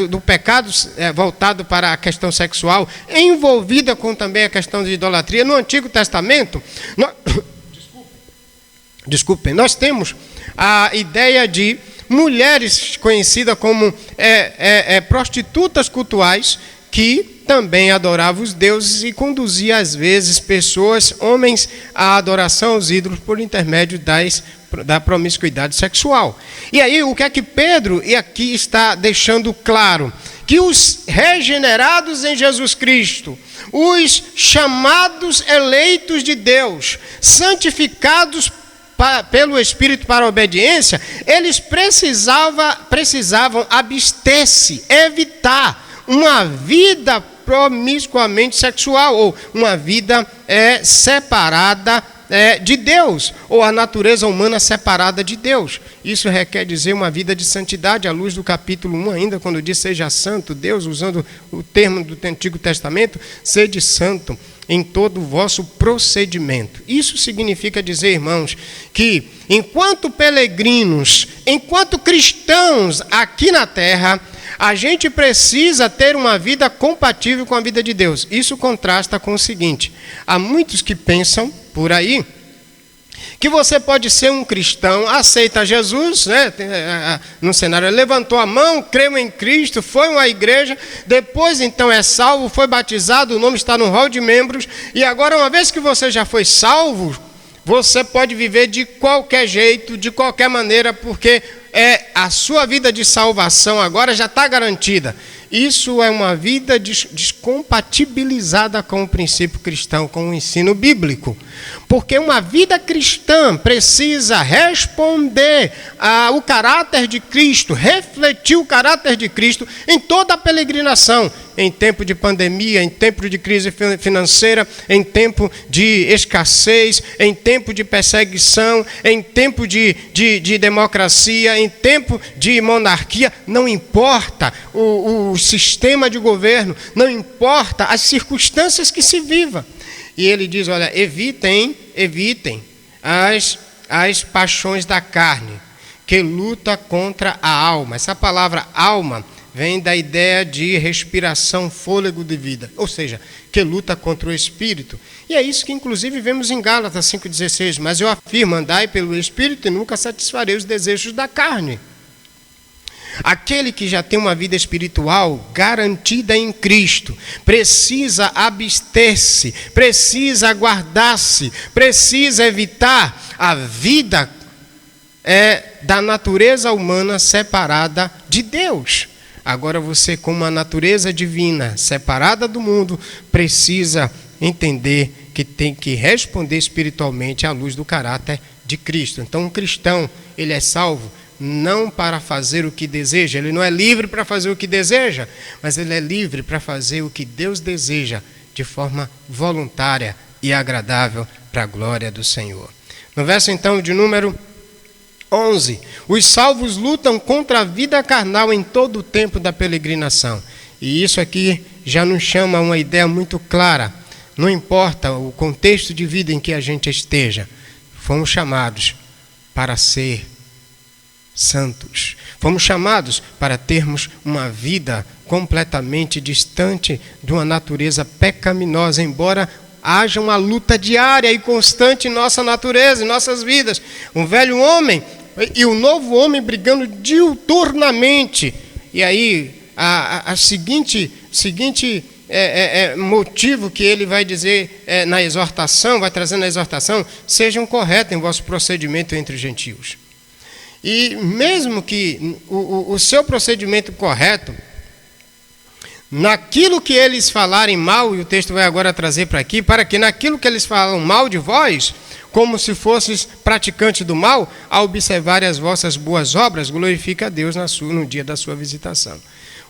do pecado voltado para a questão sexual, envolvida com também a questão de idolatria. No Antigo Testamento, nós temos a ideia de mulheres conhecidas como prostitutas cultuais, que também adoravam os deuses e conduzia às vezes homens, à adoração aos ídolos por intermédio da promiscuidade sexual. E aí o que é que Pedro aqui está deixando claro? Que os regenerados em Jesus Cristo, os chamados eleitos de Deus, santificados pelo Espírito para a obediência, eles precisavam abster-se, evitar uma vida promiscuamente sexual, ou uma vida separada de Deus, ou a natureza humana separada de Deus. Isso requer dizer uma vida de santidade, à luz do capítulo 1 ainda, quando diz seja santo, Deus, usando o termo do Antigo Testamento, sede santo em todo o vosso procedimento. Isso significa dizer, irmãos, que enquanto peregrinos, enquanto cristãos aqui na terra, a gente precisa ter uma vida compatível com a vida de Deus. Isso contrasta com o seguinte: há muitos que pensam por aí que você pode ser um cristão, aceita Jesus, no cenário, levantou a mão, creu em Cristo, foi uma igreja, depois então é salvo, foi batizado, o nome está no rol de membros, e agora, uma vez que você já foi salvo, você pode viver de qualquer jeito, de qualquer maneira, porque a sua vida de salvação agora já está garantida. Isso é uma vida descompatibilizada com o princípio cristão, com o ensino bíblico. Porque uma vida cristã precisa responder ao caráter de Cristo, refletir o caráter de Cristo em toda a peregrinação, em tempo de pandemia, em tempo de crise financeira, em tempo de escassez, em tempo de perseguição, em tempo de democracia, em tempo de monarquia. Não importa o sistema de governo, não importa as circunstâncias que se viva. E ele diz, olha, evitem as paixões da carne, que luta contra a alma. Essa palavra alma vem da ideia de respiração, fôlego de vida, ou seja, que luta contra o espírito. E é isso que inclusive vemos em Gálatas 5,16, mas eu afirmo, andai pelo espírito e nunca satisfarei os desejos da carne. Aquele que já tem uma vida espiritual garantida em Cristo, precisa abster-se, precisa guardar-se, precisa evitar a vida da natureza humana separada de Deus. Agora você, como a natureza divina, separada do mundo, precisa entender que tem que responder espiritualmente à luz do caráter de Cristo. Então, um cristão, ele é salvo não para fazer o que deseja, ele não é livre para fazer o que deseja, mas ele é livre para fazer o que Deus deseja, de forma voluntária e agradável para a glória do Senhor. No verso então de número 11, os salvos lutam contra a vida carnal em todo o tempo da peregrinação. E isso aqui já nos chama a uma ideia muito clara. Não importa o contexto de vida em que a gente esteja, fomos chamados para ser santos. Fomos chamados para termos uma vida completamente distante de uma natureza pecaminosa, embora haja uma luta diária e constante em nossa natureza, em nossas vidas. Um velho homem e o novo homem brigando diuturnamente. E aí, a seguinte motivo que ele vai dizer na exortação, vai trazer na exortação: sejam corretos em vosso procedimento entre os gentios. E mesmo que o seu procedimento correto, naquilo que eles falarem mal, e o texto vai agora trazer para aqui, para que naquilo que eles falam mal de vós, como se fosses praticantes do mal, ao observar as vossas boas obras, glorifica a Deus no dia da sua visitação.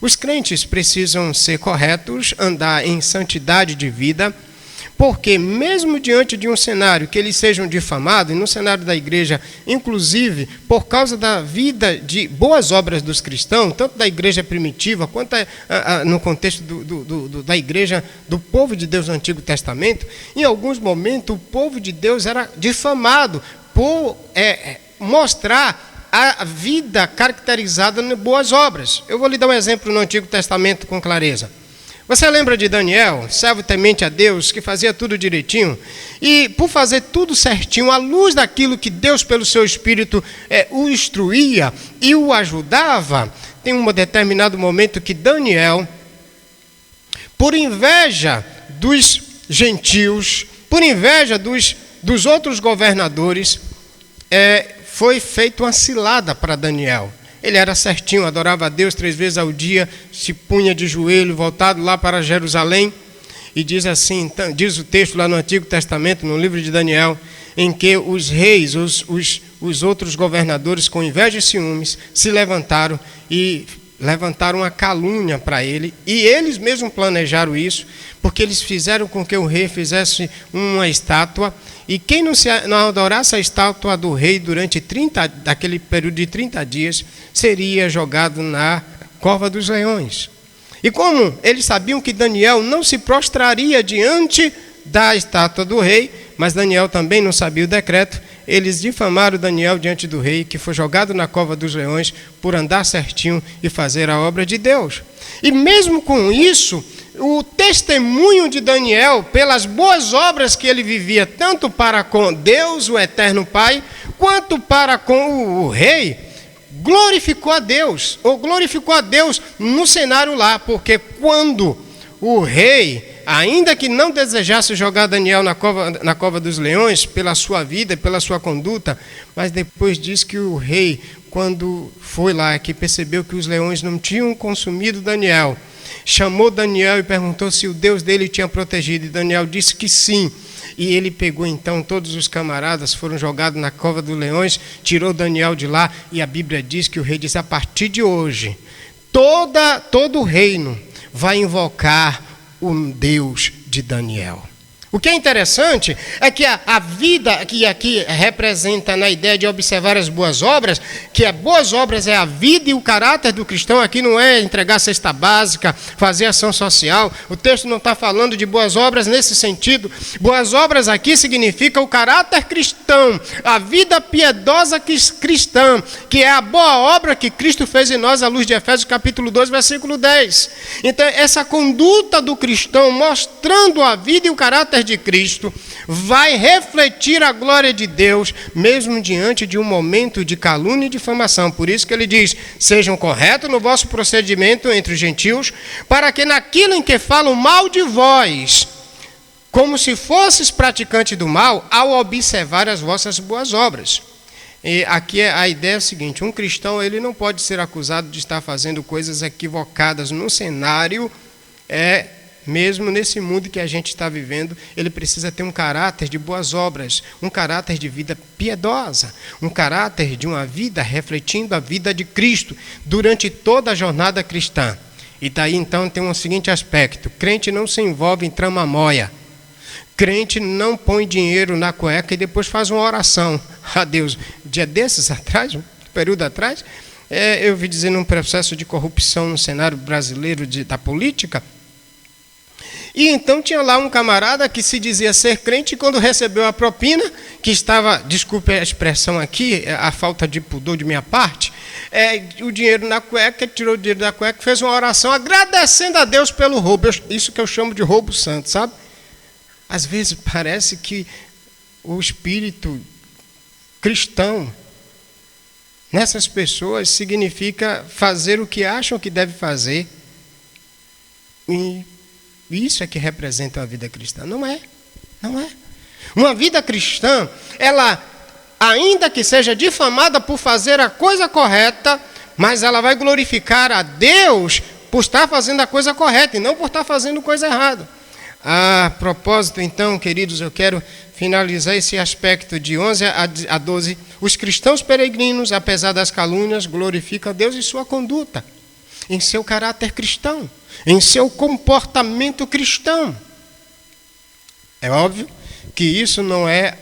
Os crentes precisam ser corretos, andar em santidade de vida, porque mesmo diante de um cenário que eles sejam difamados, e no cenário da igreja, inclusive, por causa da vida de boas obras dos cristãos, tanto da igreja primitiva, quanto no contexto da igreja do povo de Deus no Antigo Testamento, em alguns momentos o povo de Deus era difamado por mostrar a vida caracterizada em boas obras. Eu vou lhe dar um exemplo no Antigo Testamento com clareza. Você lembra de Daniel, servo temente a Deus, que fazia tudo direitinho? E por fazer tudo certinho, à luz daquilo que Deus, pelo seu Espírito, o instruía e o ajudava, tem um determinado momento que Daniel, por inveja dos gentios, por inveja dos outros governadores, foi feita uma cilada para Daniel. Ele era certinho, adorava a Deus 3 vezes ao dia, se punha de joelho, voltado lá para Jerusalém. E diz assim, diz o texto lá no Antigo Testamento, no livro de Daniel, em que os reis, os outros governadores, com inveja e ciúmes, se levantaram e levantaram uma calúnia para ele. E eles mesmos planejaram isso, porque eles fizeram com que o rei fizesse uma estátua. E quem não adorasse a estátua do rei durante daquele período de 30 dias, seria jogado na cova dos leões. E como eles sabiam que Daniel não se prostraria diante da estátua do rei, mas Daniel também não sabia o decreto, eles difamaram Daniel diante do rei, que foi jogado na cova dos leões por andar certinho e fazer a obra de Deus. E mesmo com isso, o testemunho de Daniel, pelas boas obras que ele vivia, tanto para com Deus, o eterno Pai, quanto para com o rei, glorificou a Deus no cenário lá, porque quando o rei, ainda que não desejasse jogar Daniel na cova dos leões, pela sua vida, pela sua conduta, mas depois diz que o rei, quando foi lá, que percebeu que os leões não tinham consumido Daniel, chamou Daniel e perguntou se o Deus dele tinha protegido, e Daniel disse que sim. E ele pegou então todos os camaradas, foram jogados na cova dos leões, tirou Daniel de lá, e a Bíblia diz que o rei disse: a partir de hoje, todo o reino vai invocar o Deus de Daniel. O que é interessante é que a vida que aqui representa na ideia de observar as boas obras, que as boas obras é a vida e o caráter do cristão. Aqui não é entregar cesta básica, fazer ação social. O texto não está falando de boas obras nesse sentido. Boas obras aqui significa o caráter cristão, a vida piedosa cristã, que é a boa obra que Cristo fez em nós, à luz de Efésios capítulo 2, versículo 10. Então, essa conduta do cristão, mostrando a vida e o caráter de Cristo, vai refletir a glória de Deus, mesmo diante de um momento de calúnia e difamação. Por isso que ele diz: sejam corretos no vosso procedimento entre os gentios, para que naquilo em que falam mal de vós, como se fosses praticantes do mal, ao observar as vossas boas obras. E aqui a ideia é a seguinte: um cristão ele não pode ser acusado de estar fazendo coisas equivocadas no cenário, mesmo nesse mundo que a gente está vivendo. Ele precisa ter um caráter de boas obras, um caráter de vida piedosa, um caráter de uma vida refletindo a vida de Cristo durante toda a jornada cristã. E daí então tem um seguinte aspecto: crente não se envolve em tramamóia. Crente não põe dinheiro na cueca e depois faz uma oração a Deus. Dia desses atrás, um período atrás, eu vi dizer num processo de corrupção no cenário brasileiro da política. E então tinha lá um camarada que se dizia ser crente, e quando recebeu a propina, que estava, desculpe a expressão aqui, a falta de pudor de minha parte, o dinheiro na cueca, tirou o dinheiro da cueca, fez uma oração agradecendo a Deus pelo roubo. Isso que eu chamo de roubo santo, sabe? Às vezes parece que o espírito cristão nessas pessoas significa fazer o que acham que deve fazer. E isso é que representa a vida cristã. Não é. Uma vida cristã, ela, ainda que seja difamada por fazer a coisa correta, mas ela vai glorificar a Deus por estar fazendo a coisa correta e não por estar fazendo coisa errada. A propósito, então, queridos, eu quero finalizar esse aspecto de 11 a 12. Os cristãos peregrinos, apesar das calúnias, glorificam a Deus em sua conduta, em seu caráter cristão, em seu comportamento cristão. É óbvio que isso não é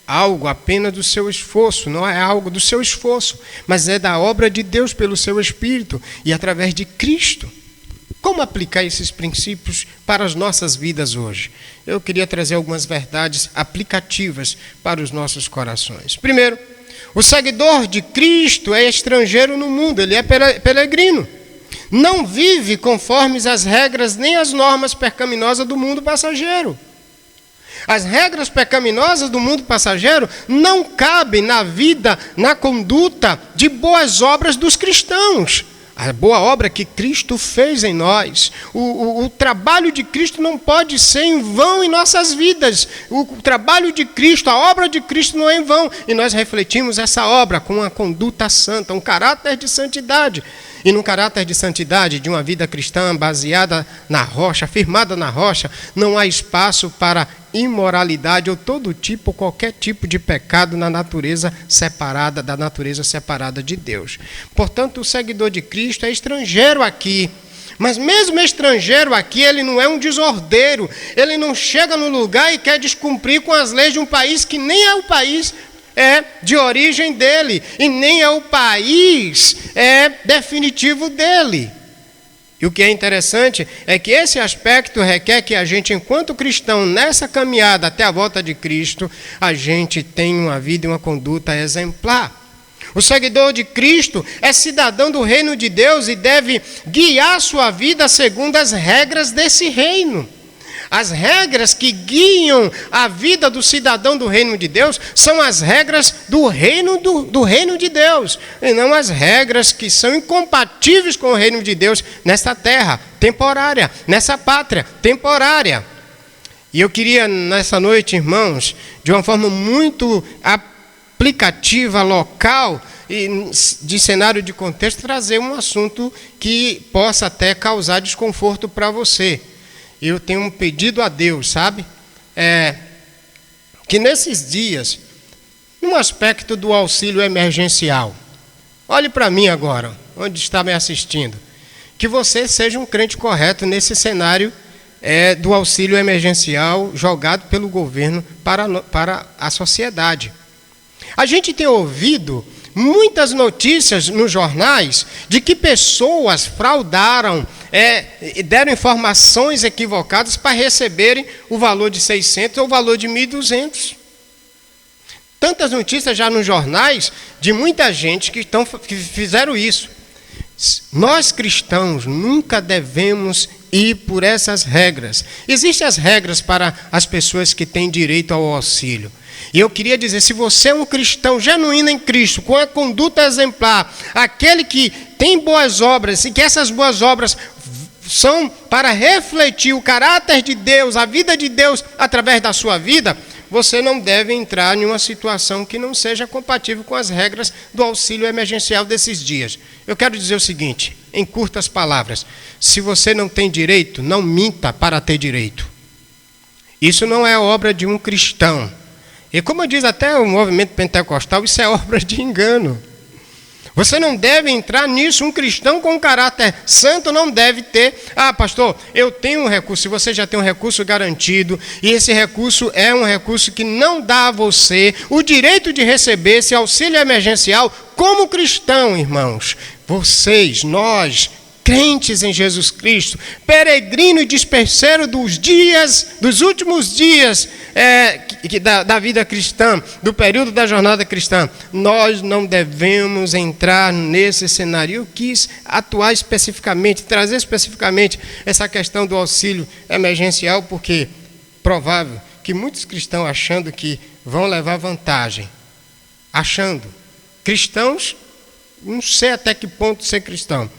algo apenas do seu esforço, não é algo do seu esforço, mas é da obra de Deus pelo seu Espírito e através de Cristo. Como aplicar esses princípios para as nossas vidas hoje? Eu queria trazer algumas verdades aplicativas para os nossos corações. Primeiro, o seguidor de Cristo é estrangeiro no mundo, ele é peregrino. Não vive conforme as regras nem as normas pecaminosas do mundo passageiro. As regras pecaminosas do mundo passageiro não cabem na vida, na conduta de boas obras dos cristãos. A boa obra que Cristo fez em nós. O trabalho de Cristo não pode ser em vão em nossas vidas. O trabalho de Cristo, a obra de Cristo não é em vão. E nós refletimos essa obra com uma conduta santa, um caráter de santidade. E no caráter de santidade de uma vida cristã baseada na rocha, firmada na rocha, não há espaço para imoralidade ou todo tipo, qualquer tipo de pecado da natureza separada de Deus. Portanto, o seguidor de Cristo é estrangeiro aqui. Mas mesmo estrangeiro aqui, ele não é um desordeiro. Ele não chega no lugar e quer descumprir com as leis de um país que nem é o país de origem dele, e nem é o país definitivo dele. E o que é interessante é que esse aspecto requer que a gente, enquanto cristão, nessa caminhada até a volta de Cristo, a gente tenha uma vida e uma conduta exemplar. O seguidor de Cristo é cidadão do reino de Deus e deve guiar sua vida segundo as regras desse reino. As regras que guiam a vida do cidadão do reino de Deus são as regras do reino de Deus, e não as regras que são incompatíveis com o reino de Deus nesta terra temporária, nessa pátria temporária. E eu queria nessa noite, irmãos, de uma forma muito aplicativa, local e de cenário de contexto, trazer um assunto que possa até causar desconforto para você. Eu tenho um pedido a Deus, sabe? Que nesses dias, no aspecto do auxílio emergencial, olhe para mim agora, onde está me assistindo, que você seja um crente correto nesse cenário do auxílio emergencial jogado pelo governo para a sociedade. A gente tem ouvido muitas notícias nos jornais de que pessoas fraudaram, deram informações equivocadas para receberem o valor de 600 ou o valor de 1.200. Tantas notícias já nos jornais de muita gente que fizeram isso. Nós cristãos nunca devemos ir por essas regras. Existem as regras para as pessoas que têm direito ao auxílio. E eu queria dizer, se você é um cristão genuíno em Cristo, com a conduta exemplar, aquele que tem boas obras, e que essas boas obras são para refletir o caráter de Deus, a vida de Deus através da sua vida, você não deve entrar em uma situação que não seja compatível com as regras do auxílio emergencial desses dias. Eu quero dizer o seguinte, em curtas palavras: se você não tem direito, não minta para ter direito. Isso não é obra de um cristão. E como diz até o movimento pentecostal, isso é obra de engano. Você não deve entrar nisso. Um cristão com caráter santo não deve ter: ah, pastor, eu tenho um recurso. Se você já tem um recurso garantido, e esse recurso é um recurso que não dá a você o direito de receber esse auxílio emergencial como cristão, irmãos. Vocês, nós, crentes em Jesus Cristo, peregrino e disperseiro dos últimos dias da vida cristã, do período da jornada cristã, nós não devemos entrar nesse cenário. Eu quis atuar especificamente, trazer especificamente essa questão do auxílio emergencial, porque provável que muitos cristãos achando que vão levar vantagem, cristãos, não sei até que ponto ser cristão,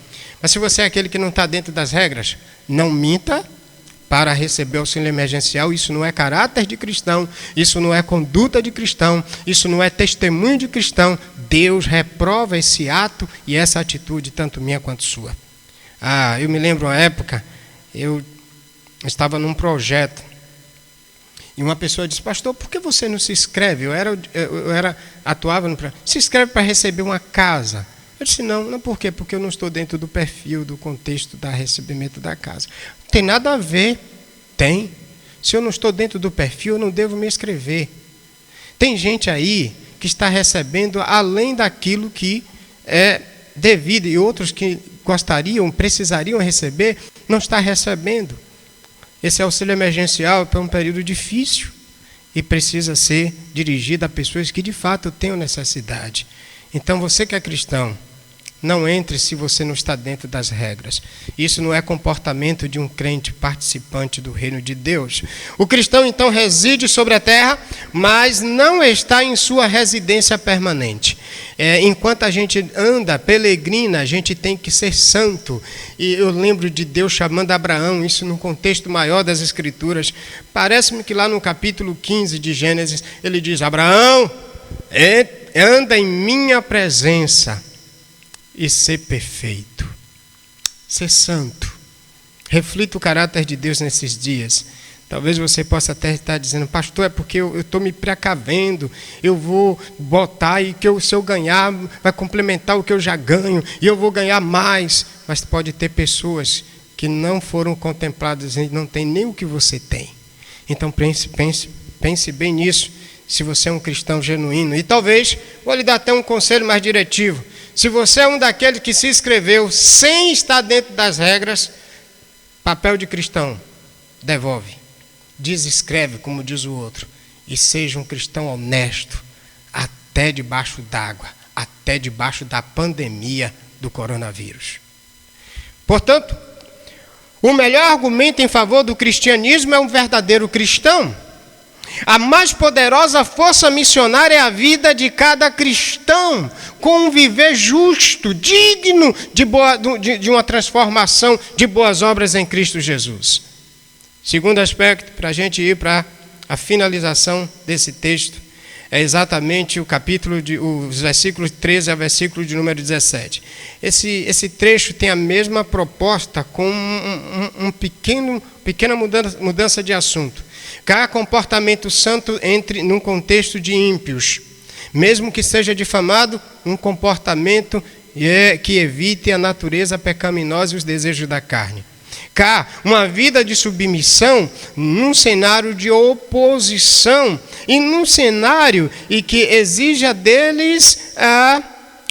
mas se você é aquele que não está dentro das regras, não minta para receber o auxílio emergencial. Isso não é caráter de cristão, isso não é conduta de cristão, isso não é testemunho de cristão. Deus reprova esse ato e essa atitude, tanto minha quanto sua. Eu me lembro uma época, eu estava num projeto, e uma pessoa disse: pastor, por que você não se inscreve? Atuava no projeto. Se inscreve para receber uma casa. Eu disse: não, por quê? Porque eu não estou dentro do perfil, do contexto do recebimento da casa. Não tem nada a ver. Tem. Se eu não estou dentro do perfil, eu não devo me inscrever. Tem gente aí que está recebendo além daquilo que é devido, e outros que precisariam receber, não está recebendo. Esse auxílio emergencial é para um período difícil e precisa ser dirigido a pessoas que de fato tenham necessidade. Então, você que é cristão, não entre se você não está dentro das regras. Isso não é comportamento de um crente participante do reino de Deus. O cristão, então, reside sobre a terra, mas não está em sua residência permanente. Enquanto a gente anda, peregrina, a gente tem que ser santo. E eu lembro de Deus chamando Abraão, isso no contexto maior das Escrituras. Parece-me que lá no capítulo 15 de Gênesis, ele diz: Abraão, anda em minha presença e ser perfeito, ser santo. Reflita o caráter de Deus nesses dias. Talvez você possa até estar dizendo: pastor, é porque eu estou me precavendo, eu vou botar e se eu ganhar, vai complementar o que eu já ganho, e eu vou ganhar mais. Mas pode ter pessoas que não foram contempladas e não tem nem o que você tem. Então pense bem nisso, se você é um cristão genuíno. E talvez, vou lhe dar até um conselho mais diretivo: se você é um daqueles que se inscreveu sem estar dentro das regras, papel de cristão, devolve. Desescreve, como diz o outro, e seja um cristão honesto, até debaixo d'água, até debaixo da pandemia do coronavírus. Portanto, o melhor argumento em favor do cristianismo é um verdadeiro cristão. A mais poderosa força missionária é a vida de cada cristão, com um viver justo, digno de uma transformação de boas obras em Cristo Jesus. Segundo aspecto, para a gente ir para a finalização desse texto, é exatamente os versículos 13 a versículo de número 17. Esse trecho tem a mesma proposta, com pequena mudança de assunto. Há comportamento santo num contexto de ímpios, mesmo que seja difamado, um comportamento que evite a natureza pecaminosa e os desejos da carne. Cá, uma vida de submissão num cenário de oposição e num cenário em que exija deles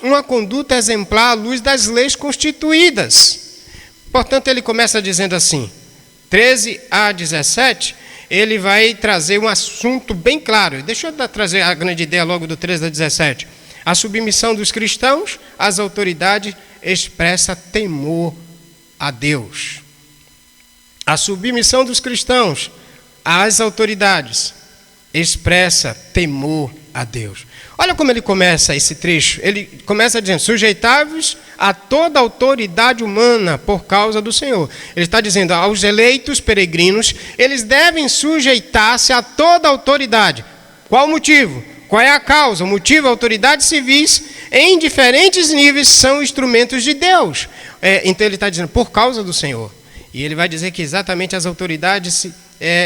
uma conduta exemplar à luz das leis constituídas. Portanto, ele começa dizendo assim, 13 a 17, ele vai trazer um assunto bem claro. Deixa eu trazer a grande ideia logo do 13 a 17. A submissão dos cristãos às autoridades expressa temor a Deus. A submissão dos cristãos às autoridades expressa temor a a Deus. Olha como ele começa esse trecho. Ele começa dizendo: sujeitai-vos a toda autoridade humana por causa do Senhor. Ele está dizendo aos eleitos peregrinos, eles devem sujeitar-se a toda autoridade. Qual o motivo? Qual é a causa? O motivo, autoridades civis em diferentes níveis são instrumentos de Deus. Então ele está dizendo por causa do Senhor. E ele vai dizer que exatamente as autoridades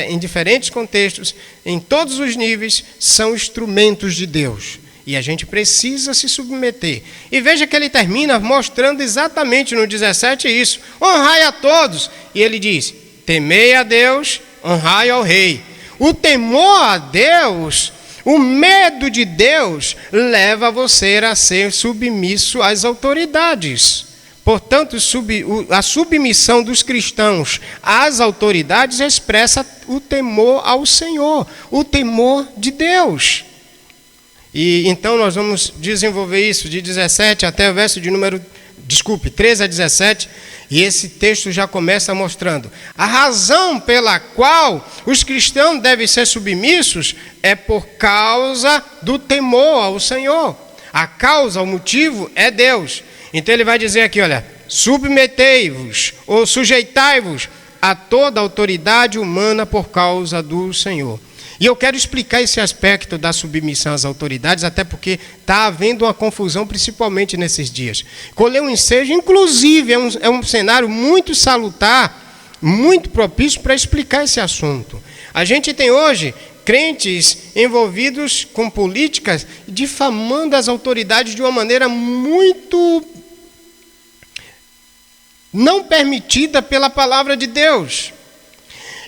em diferentes contextos, em todos os níveis, são instrumentos de Deus. E a gente precisa se submeter. E veja que ele termina mostrando exatamente no 17 isso. Honrai a todos. E ele diz: temei a Deus, honrai ao rei. O temor a Deus, o medo de Deus, leva você a ser submisso às autoridades. Portanto, a submissão dos cristãos às autoridades expressa o temor ao Senhor, o temor de Deus. E então nós vamos desenvolver isso de 17 até o verso de 13 a 17, e esse texto já começa mostrando a razão pela qual os cristãos devem ser submissos é por causa do temor ao Senhor. A causa, o motivo é Deus. Então ele vai dizer aqui, olha, submetei-vos ou sujeitai-vos a toda autoridade humana por causa do Senhor. E eu quero explicar esse aspecto da submissão às autoridades, até porque está havendo uma confusão, principalmente nesses dias. Colher um ensejo, inclusive, é um cenário muito salutar, muito propício para explicar esse assunto. A gente tem hoje crentes envolvidos com políticas, difamando as autoridades de uma maneira muito não permitida pela palavra de Deus.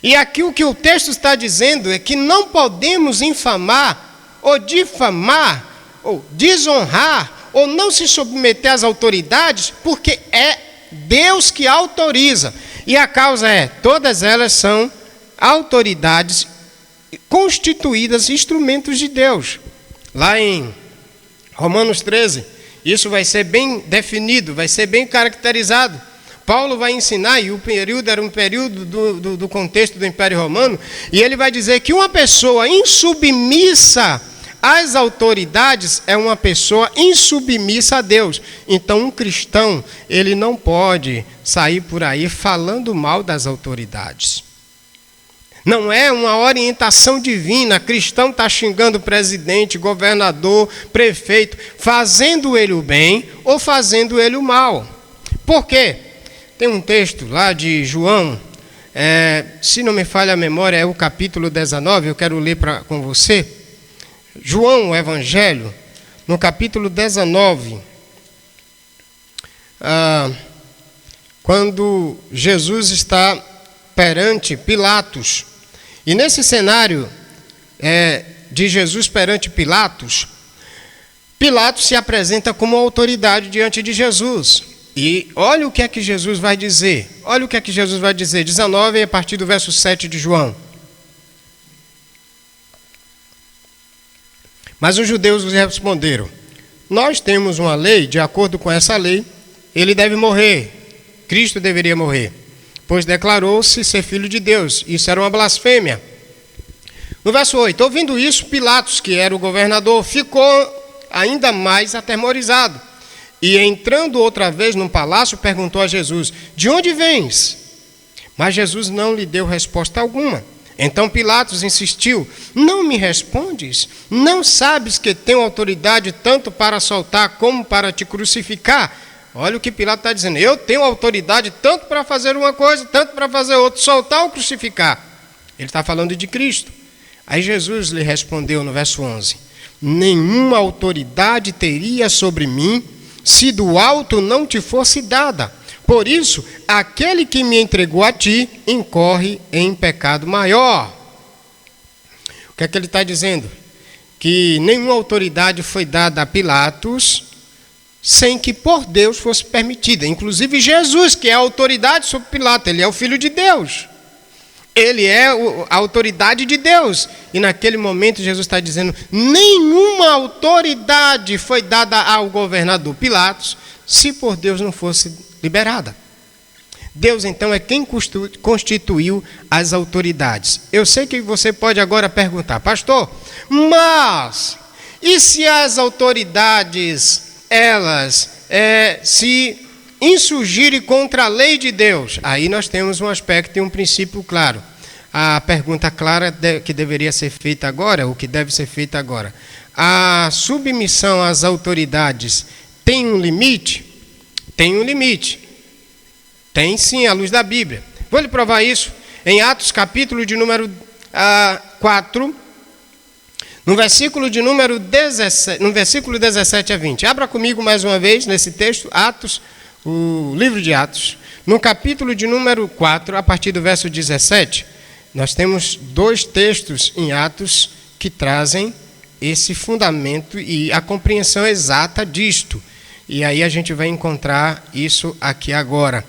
E aqui o que o texto está dizendo é que não podemos infamar, ou difamar, ou desonrar, ou não se submeter às autoridades, porque é Deus que autoriza. E a causa é, todas elas são autoridades constituídas instrumentos de Deus. Lá em Romanos 13, isso vai ser bem definido, vai ser bem caracterizado. Paulo vai ensinar, e o período era um período do contexto do Império Romano, e ele vai dizer que uma pessoa insubmissa às autoridades é uma pessoa insubmissa a Deus. Então um cristão, ele não pode sair por aí falando mal das autoridades. Não é uma orientação divina. Cristão está xingando o presidente, governador, prefeito, fazendo ele o bem ou fazendo ele o mal. Por quê? Tem um texto lá de João, se não me falha a memória, é o capítulo 19, eu quero ler com você. João, o Evangelho, no capítulo 19, quando Jesus está perante Pilatos. E nesse cenário de Jesus perante Pilatos, Pilatos se apresenta como autoridade diante de Jesus. E olha o que é que Jesus vai dizer. Olha o que é que Jesus vai dizer. 19, a partir do verso 7 de João. Mas os judeus lhe responderam: nós temos uma lei, de acordo com essa lei, ele deve morrer. Cristo deveria morrer, pois declarou-se ser filho de Deus. Isso era uma blasfêmia. No verso 8, ouvindo isso, Pilatos, que era o governador, ficou ainda mais atemorizado. E entrando outra vez num palácio, perguntou a Jesus: de onde vens? Mas Jesus não lhe deu resposta alguma. Então Pilatos insistiu: não me respondes? Não sabes que tenho autoridade tanto para soltar como para te crucificar? Olha o que Pilatos está dizendo: eu tenho autoridade tanto para fazer uma coisa, tanto para fazer outra, soltar ou crucificar. Ele está falando de Cristo. Aí Jesus lhe respondeu no verso 11: nenhuma autoridade teria sobre mim se do alto não te fosse dada. Por isso, aquele que me entregou a ti incorre em pecado maior. O que é que ele está dizendo? Que nenhuma autoridade foi dada a Pilatos sem que por Deus fosse permitida. Inclusive Jesus, que é a autoridade sobre Pilatos, ele é o Filho de Deus. Ele é a autoridade de Deus. E naquele momento Jesus está dizendo: nenhuma autoridade foi dada ao governador Pilatos se por Deus não fosse liberada. Deus então é quem constituiu as autoridades. Eu sei que você pode agora perguntar: pastor, mas E se as autoridades, elas se insurgirem contra a lei de Deus? Aí nós temos um aspecto e um princípio claro. A pergunta clara que deveria ser feita agora, o que deve ser feito agora. A submissão às autoridades tem um limite? Tem um limite. Tem sim, à luz da Bíblia. Vou lhe provar isso em Atos, capítulo de número 4, no versículo de número 17, no versículo 17 a 20. Abra comigo mais uma vez nesse texto, Atos, o livro de Atos. No capítulo de número 4, a partir do verso 17, nós temos 2 textos em Atos que trazem esse fundamento e a compreensão exata disto. E aí a gente vai encontrar isso aqui agora.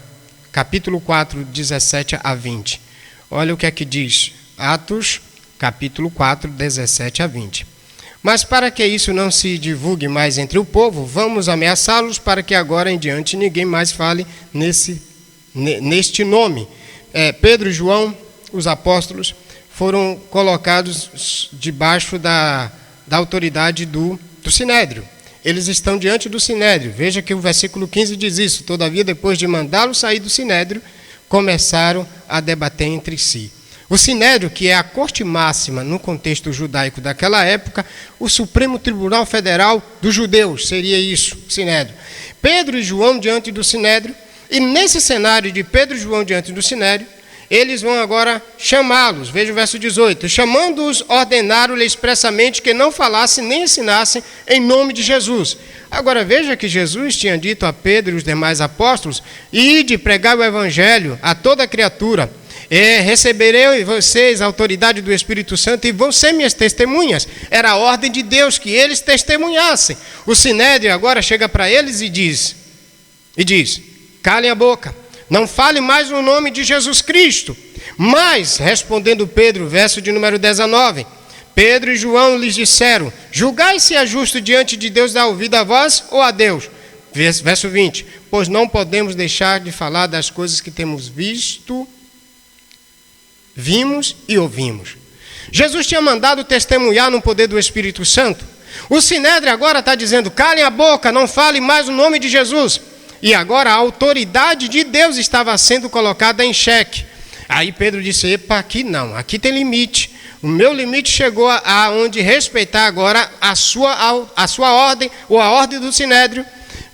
Capítulo 4, 17 a 20. Olha o que é que diz. Atos, capítulo 4, 17 a 20. Mas para que isso não se divulgue mais entre o povo, vamos ameaçá-los para que agora em diante ninguém mais fale neste nome. Pedro e João, os apóstolos, foram colocados debaixo da autoridade do Sinédrio. Eles estão diante do Sinédrio. Veja que o versículo 15 diz isso. Todavia, depois de mandá-los sair do Sinédrio, começaram a debater entre si. O Sinédrio, que é a corte máxima no contexto judaico daquela época, o Supremo Tribunal Federal dos judeus, seria isso, o Sinédrio. Pedro e João diante do Sinédrio, e nesse cenário de Pedro e João diante do Sinédrio, eles vão agora chamá-los. Veja o verso 18. Chamando-os, ordenaram-lhe expressamente que não falassem nem ensinassem em nome de Jesus. Agora veja que Jesus tinha dito a Pedro e os demais apóstolos: ide pregar o evangelho a toda criatura. Receberei vocês a autoridade do Espírito Santo e vão ser minhas testemunhas. Era a ordem de Deus que eles testemunhassem. O Sinédrio agora chega para eles e diz: calem a boca. Não fale mais no nome de Jesus Cristo. Mas, respondendo Pedro, verso de número 19, Pedro e João lhes disseram: julgai se é justo diante de Deus dar ouvido a vós ou a Deus. Verso 20, pois não podemos deixar de falar das coisas que temos visto, vimos e ouvimos. Jesus tinha mandado testemunhar no poder do Espírito Santo. O Sinédrio agora está dizendo: calem a boca, não fale mais no nome de Jesus. E agora a autoridade de Deus estava sendo colocada em xeque. Aí Pedro disse: epa, aqui não, aqui tem limite. O meu limite chegou aonde respeitar agora a sua ordem, ou a ordem do Sinédrio.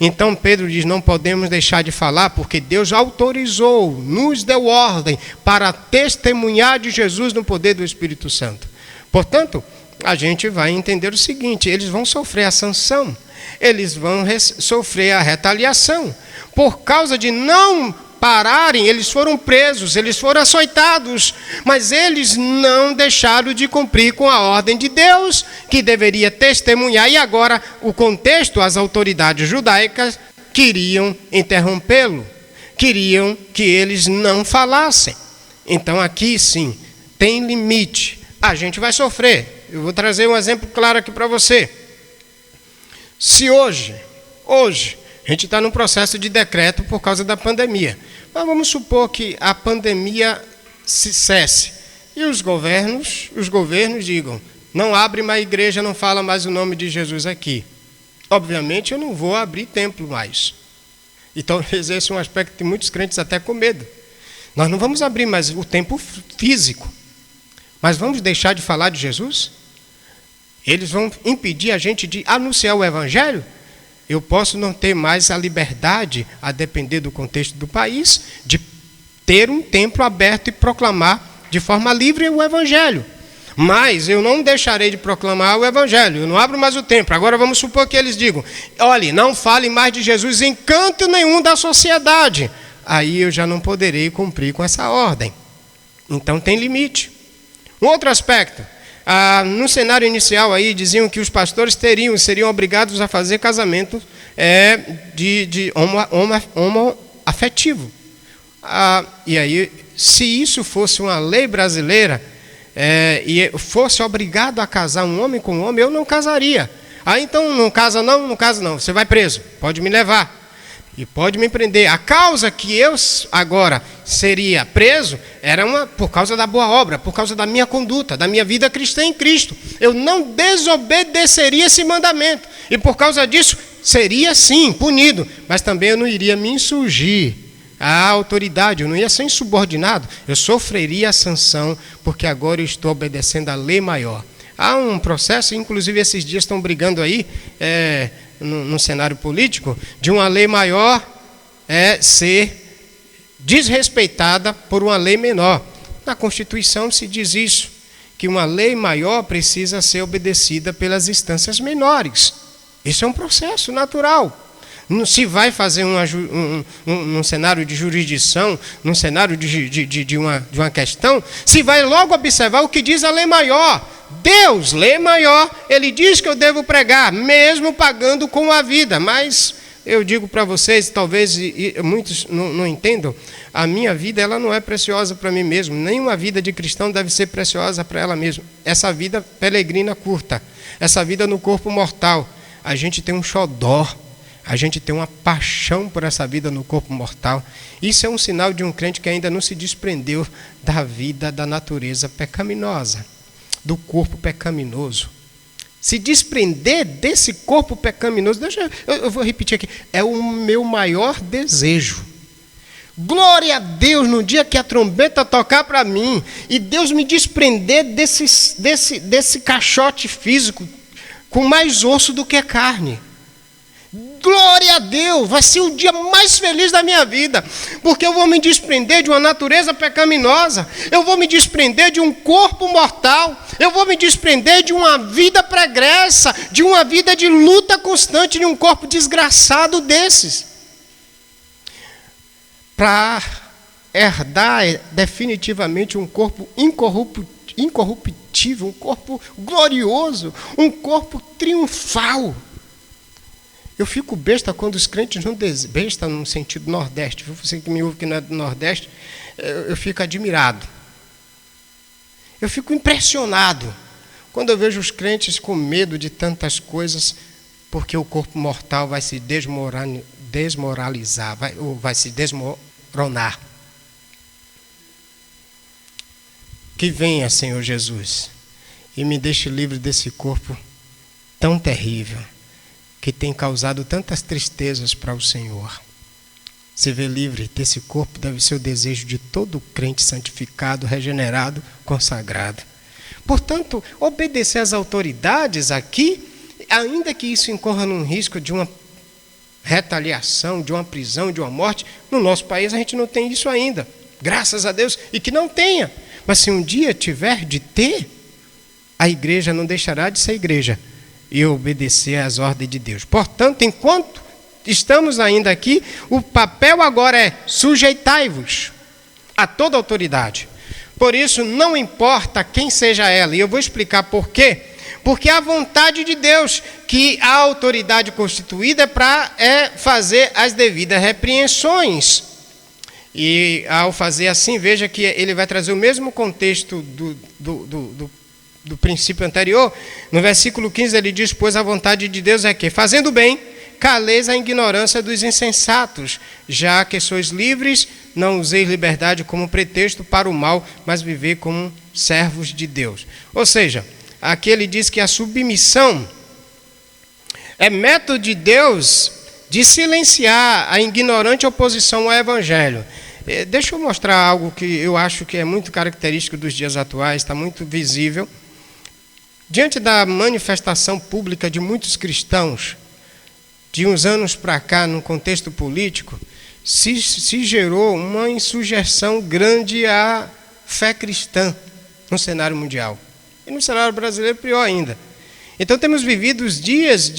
Então Pedro diz: não podemos deixar de falar, porque Deus autorizou, nos deu ordem para testemunhar de Jesus no poder do Espírito Santo. Portanto, a gente vai entender o seguinte: eles vão sofrer a sanção. Eles vão sofrer a retaliação. Por causa de não pararem, eles foram presos, eles foram açoitados, mas eles não deixaram de cumprir com a ordem de Deus, que deveria testemunhar. E agora, o contexto, as autoridades judaicas queriam interrompê-lo, queriam que eles não falassem. Então aqui sim, tem limite. A gente vai sofrer. Eu vou trazer um exemplo claro aqui para você. Se hoje, a gente está num processo de decreto por causa da pandemia. Mas vamos supor que a pandemia se cesse. E os governos digam: não abre mais igreja, não fala mais o nome de Jesus aqui. Obviamente eu não vou abrir templo mais. Então esse é um aspecto que muitos crentes até com medo. Nós não vamos abrir mais o templo físico. Mas vamos deixar de falar de Jesus? Eles vão impedir a gente de anunciar o evangelho? Eu posso não ter mais a liberdade, a depender do contexto do país, de ter um templo aberto e proclamar de forma livre o evangelho. Mas eu não deixarei de proclamar o evangelho, eu não abro mais o templo. Agora vamos supor que eles digam: olhe, não fale mais de Jesus em canto nenhum da sociedade. Aí eu já não poderei cumprir com essa ordem. Então tem limite. Um outro aspecto. No cenário inicial aí diziam que os pastores seriam obrigados a fazer casamento de homoafetivo. E aí, se isso fosse uma lei brasileira e fosse obrigado a casar um homem com um homem, eu não casaria. Então não casa não, você vai preso, pode me levar. e pode me prender. A causa que eu agora seria preso era por causa da boa obra, por causa da minha conduta, da minha vida cristã em Cristo. Eu não desobedeceria esse mandamento. E por causa disso, seria sim punido. Mas também eu não iria me insurgir à autoridade, eu não ia ser insubordinado. Eu sofreria a sanção, porque agora eu estou obedecendo à lei maior. Há um processo, inclusive esses dias estão brigando aí, no cenário político, de uma lei maior ser desrespeitada por uma lei menor. Na Constituição se diz isso, que uma lei maior precisa ser obedecida pelas instâncias menores. Isso é um processo natural. Se vai fazer num cenário de jurisdição, num cenário de uma questão, se vai logo observar o que diz a lei maior. Deus, lei maior, ele diz que eu devo pregar, mesmo pagando com a vida. Mas eu digo para vocês, talvez muitos não entendam, a minha vida ela não é preciosa para mim mesmo. Nenhuma vida de cristão deve ser preciosa para ela mesma. Essa vida peregrina curta, essa vida no corpo mortal, a gente tem um xodó, a gente tem uma paixão por essa vida no corpo mortal. Isso é um sinal de um crente que ainda não se desprendeu da vida da natureza pecaminosa, do corpo pecaminoso. Se desprender desse corpo pecaminoso, eu vou repetir aqui, é o meu maior desejo. Glória a Deus no dia que a trombeta tocar para mim e Deus me desprender desse caixote físico com mais osso do que carne. Glória a Deus, vai ser o dia mais feliz da minha vida, porque eu vou me desprender de uma natureza pecaminosa, eu vou me desprender de um corpo mortal, eu vou me desprender de uma vida pregressa, de uma vida de luta constante, de um corpo desgraçado desses, para herdar definitivamente um corpo incorruptível, um corpo glorioso, um corpo triunfal. Eu fico besta quando os crentes não besta no sentido nordeste. Você que me ouve que não é do nordeste, eu fico admirado. Eu fico impressionado quando eu vejo os crentes com medo de tantas coisas, porque o corpo mortal vai se desmoralizar, vai se desmoronar. Que venha, Senhor Jesus, e me deixe livre desse corpo tão terrível, que tem causado tantas tristezas para o Senhor. Se ver livre desse corpo deve ser o desejo de todo crente santificado, regenerado, consagrado. Portanto, obedecer às autoridades aqui, ainda que isso incorra num risco de uma retaliação, de uma prisão, de uma morte, no nosso país a gente não tem isso ainda, graças a Deus, e que não tenha. Mas se um dia tiver de ter, a igreja não deixará de ser igreja e obedecer às ordens de Deus. Portanto, enquanto estamos ainda aqui, o papel agora é sujeitai-vos a toda autoridade. Por isso, não importa quem seja ela, e eu vou explicar por quê. Porque a vontade de Deus, que a autoridade constituída é fazer as devidas repreensões. E ao fazer assim, veja que ele vai trazer o mesmo contexto do princípio anterior. No versículo 15 ele diz: pois a vontade de Deus é que, fazendo bem, caleis a ignorância dos insensatos, já que sois livres, não useis liberdade como pretexto para o mal, mas viver como servos de Deus. Ou seja, aqui ele diz que a submissão é método de Deus de silenciar a ignorante oposição ao evangelho. Deixa eu mostrar algo que eu acho que é muito característico dos dias atuais, está muito visível. Diante da manifestação pública de muitos cristãos, de uns anos para cá, no contexto político, se gerou uma insurreição grande à fé cristã no cenário mundial. E no cenário brasileiro, pior ainda. Então, temos vivido os dias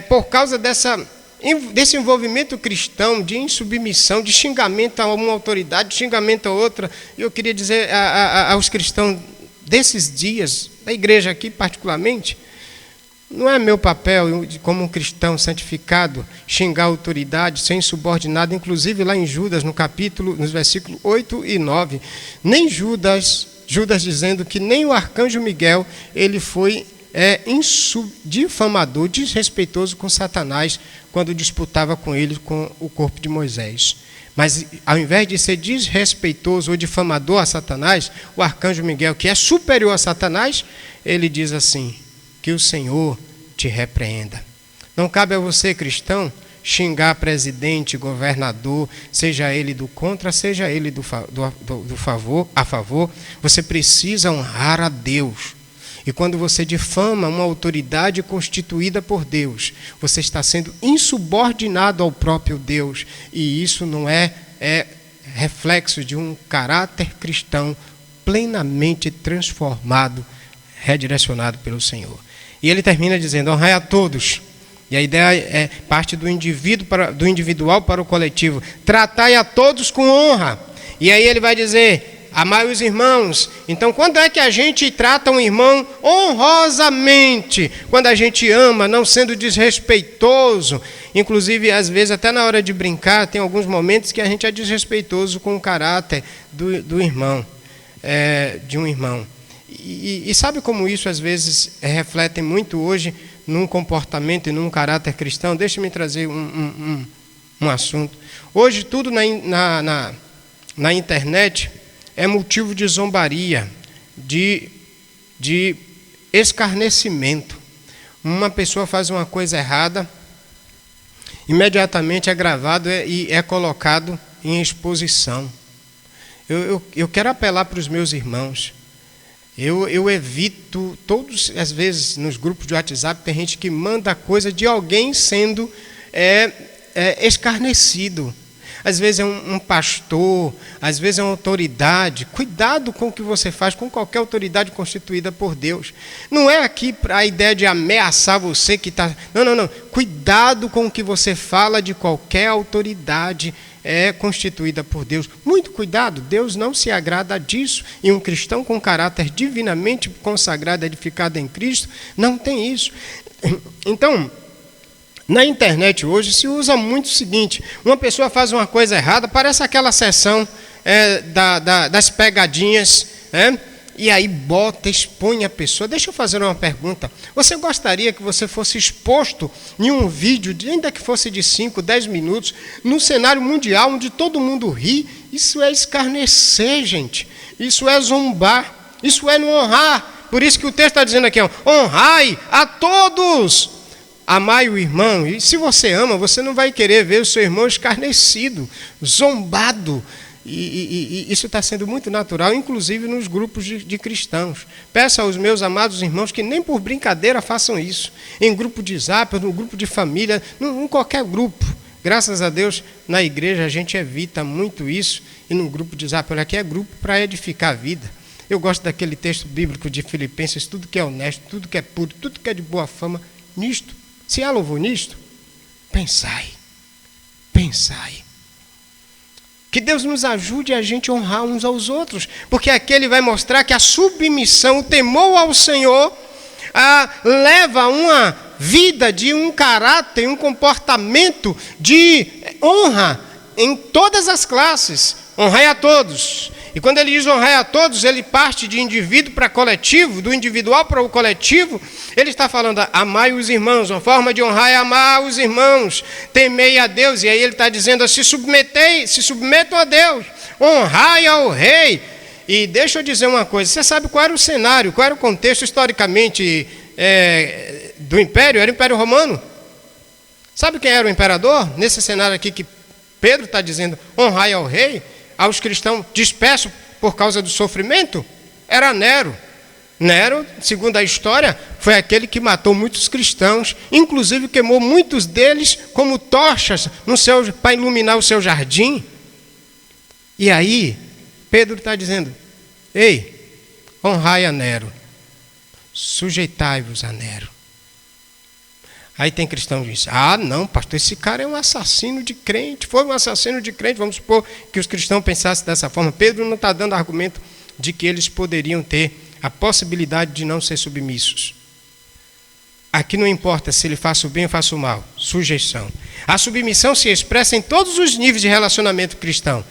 por causa desse envolvimento cristão, de insubmissão, de xingamento a uma autoridade, de xingamento a outra. E eu queria dizer aos cristãos desses dias, da igreja aqui particularmente, não é meu papel, como um cristão santificado, xingar a autoridade, ser insubordinado, inclusive lá em Judas, nos versículos 8 e 9. Nem Judas dizendo que nem o arcanjo Miguel, ele foi difamador, desrespeitoso com Satanás quando disputava com ele com o corpo de Moisés. Mas ao invés de ser desrespeitoso ou difamador a Satanás, o arcanjo Miguel, que é superior a Satanás, ele diz assim: que o Senhor te repreenda. Não cabe a você, cristão, xingar presidente, governador, seja ele do contra, seja ele do favor, a favor. Você precisa honrar a Deus. E quando você difama uma autoridade constituída por Deus, você está sendo insubordinado ao próprio Deus. E isso não é reflexo de um caráter cristão plenamente transformado, redirecionado pelo Senhor. E ele termina dizendo: honrai a todos. E a ideia é parte do individual para o coletivo. Tratai a todos com honra. E aí ele vai dizer: amai os irmãos. Então, quando é que a gente trata um irmão honrosamente? Quando a gente ama, não sendo desrespeitoso. Inclusive, às vezes, até na hora de brincar, tem alguns momentos que a gente é desrespeitoso com o caráter do irmão, de um irmão. E sabe como isso, às vezes, reflete muito hoje num comportamento e num caráter cristão? Deixa-me trazer um assunto. Hoje, tudo na internet é motivo de zombaria, de escarnecimento. Uma pessoa faz uma coisa errada, imediatamente é gravado e é colocado em exposição. Eu quero apelar para os meus irmãos. Eu evito, às vezes, nos grupos de WhatsApp, tem gente que manda coisa de alguém sendo escarnecido. Às vezes é um pastor, às vezes é uma autoridade. Cuidado com o que você faz com qualquer autoridade constituída por Deus. Não é aqui a ideia de ameaçar você que está... Não. Cuidado com o que você fala de qualquer autoridade constituída por Deus. Muito cuidado, Deus não se agrada disso. E um cristão com caráter divinamente consagrado, edificado em Cristo, não tem isso. Então, na internet hoje se usa muito o seguinte: uma pessoa faz uma coisa errada, parece aquela sessão das pegadinhas, e aí expõe a pessoa. Deixa eu fazer uma pergunta: você gostaria que você fosse exposto em um vídeo, ainda que fosse de 5, 10 minutos, no cenário mundial, onde todo mundo ri? Isso é escarnecer, gente. Isso é zombar. Isso é não honrar. Por isso que o texto está dizendo aqui: honrai a todos. Amai o irmão. E se você ama, você não vai querer ver o seu irmão escarnecido, zombado. E isso está sendo muito natural, inclusive nos grupos de cristãos. Peço aos meus amados irmãos que nem por brincadeira façam isso. Em grupo de zap, no grupo de família, em qualquer grupo. Graças a Deus, na igreja a gente evita muito isso. E no grupo de zap, olha, aqui é grupo para edificar a vida. Eu gosto daquele texto bíblico de Filipenses: tudo que é honesto, tudo que é puro, tudo que é de boa fama, nisto. Se há louvor nisto, pensai. Que Deus nos ajude a gente honrar uns aos outros, porque aqui ele vai mostrar que a submissão, o temor ao Senhor, leva a uma vida de um caráter, um comportamento de honra em todas as classes. Honrai a todos. E quando ele diz honrai a todos, ele parte de indivíduo para coletivo, do individual para o coletivo. Ele está falando: amai os irmãos. Uma forma de honrar é amar os irmãos. Temei a Deus. E aí ele está dizendo: se submetam a Deus. Honrai ao rei. E deixa eu dizer uma coisa: você sabe qual era o cenário, qual era o contexto historicamente do império? Era o Império Romano. Sabe quem era o imperador? Nesse cenário aqui que Pedro está dizendo: honrai ao rei, aos cristãos dispersos por causa do sofrimento, era Nero. Nero, segundo a história, foi aquele que matou muitos cristãos, inclusive queimou muitos deles como tochas para iluminar o seu jardim. E aí, Pedro está dizendo: ei, honrai a Nero, sujeitai-vos a Nero. Aí tem cristão que diz: não, pastor, esse cara é um assassino de crente, foi um assassino de crente. Vamos supor que os cristãos pensassem dessa forma. Pedro não está dando argumento de que eles poderiam ter a possibilidade de não ser submissos. Aqui não importa se ele faça o bem ou faça o mal, sujeição. A submissão se expressa em todos os níveis de relacionamento cristão.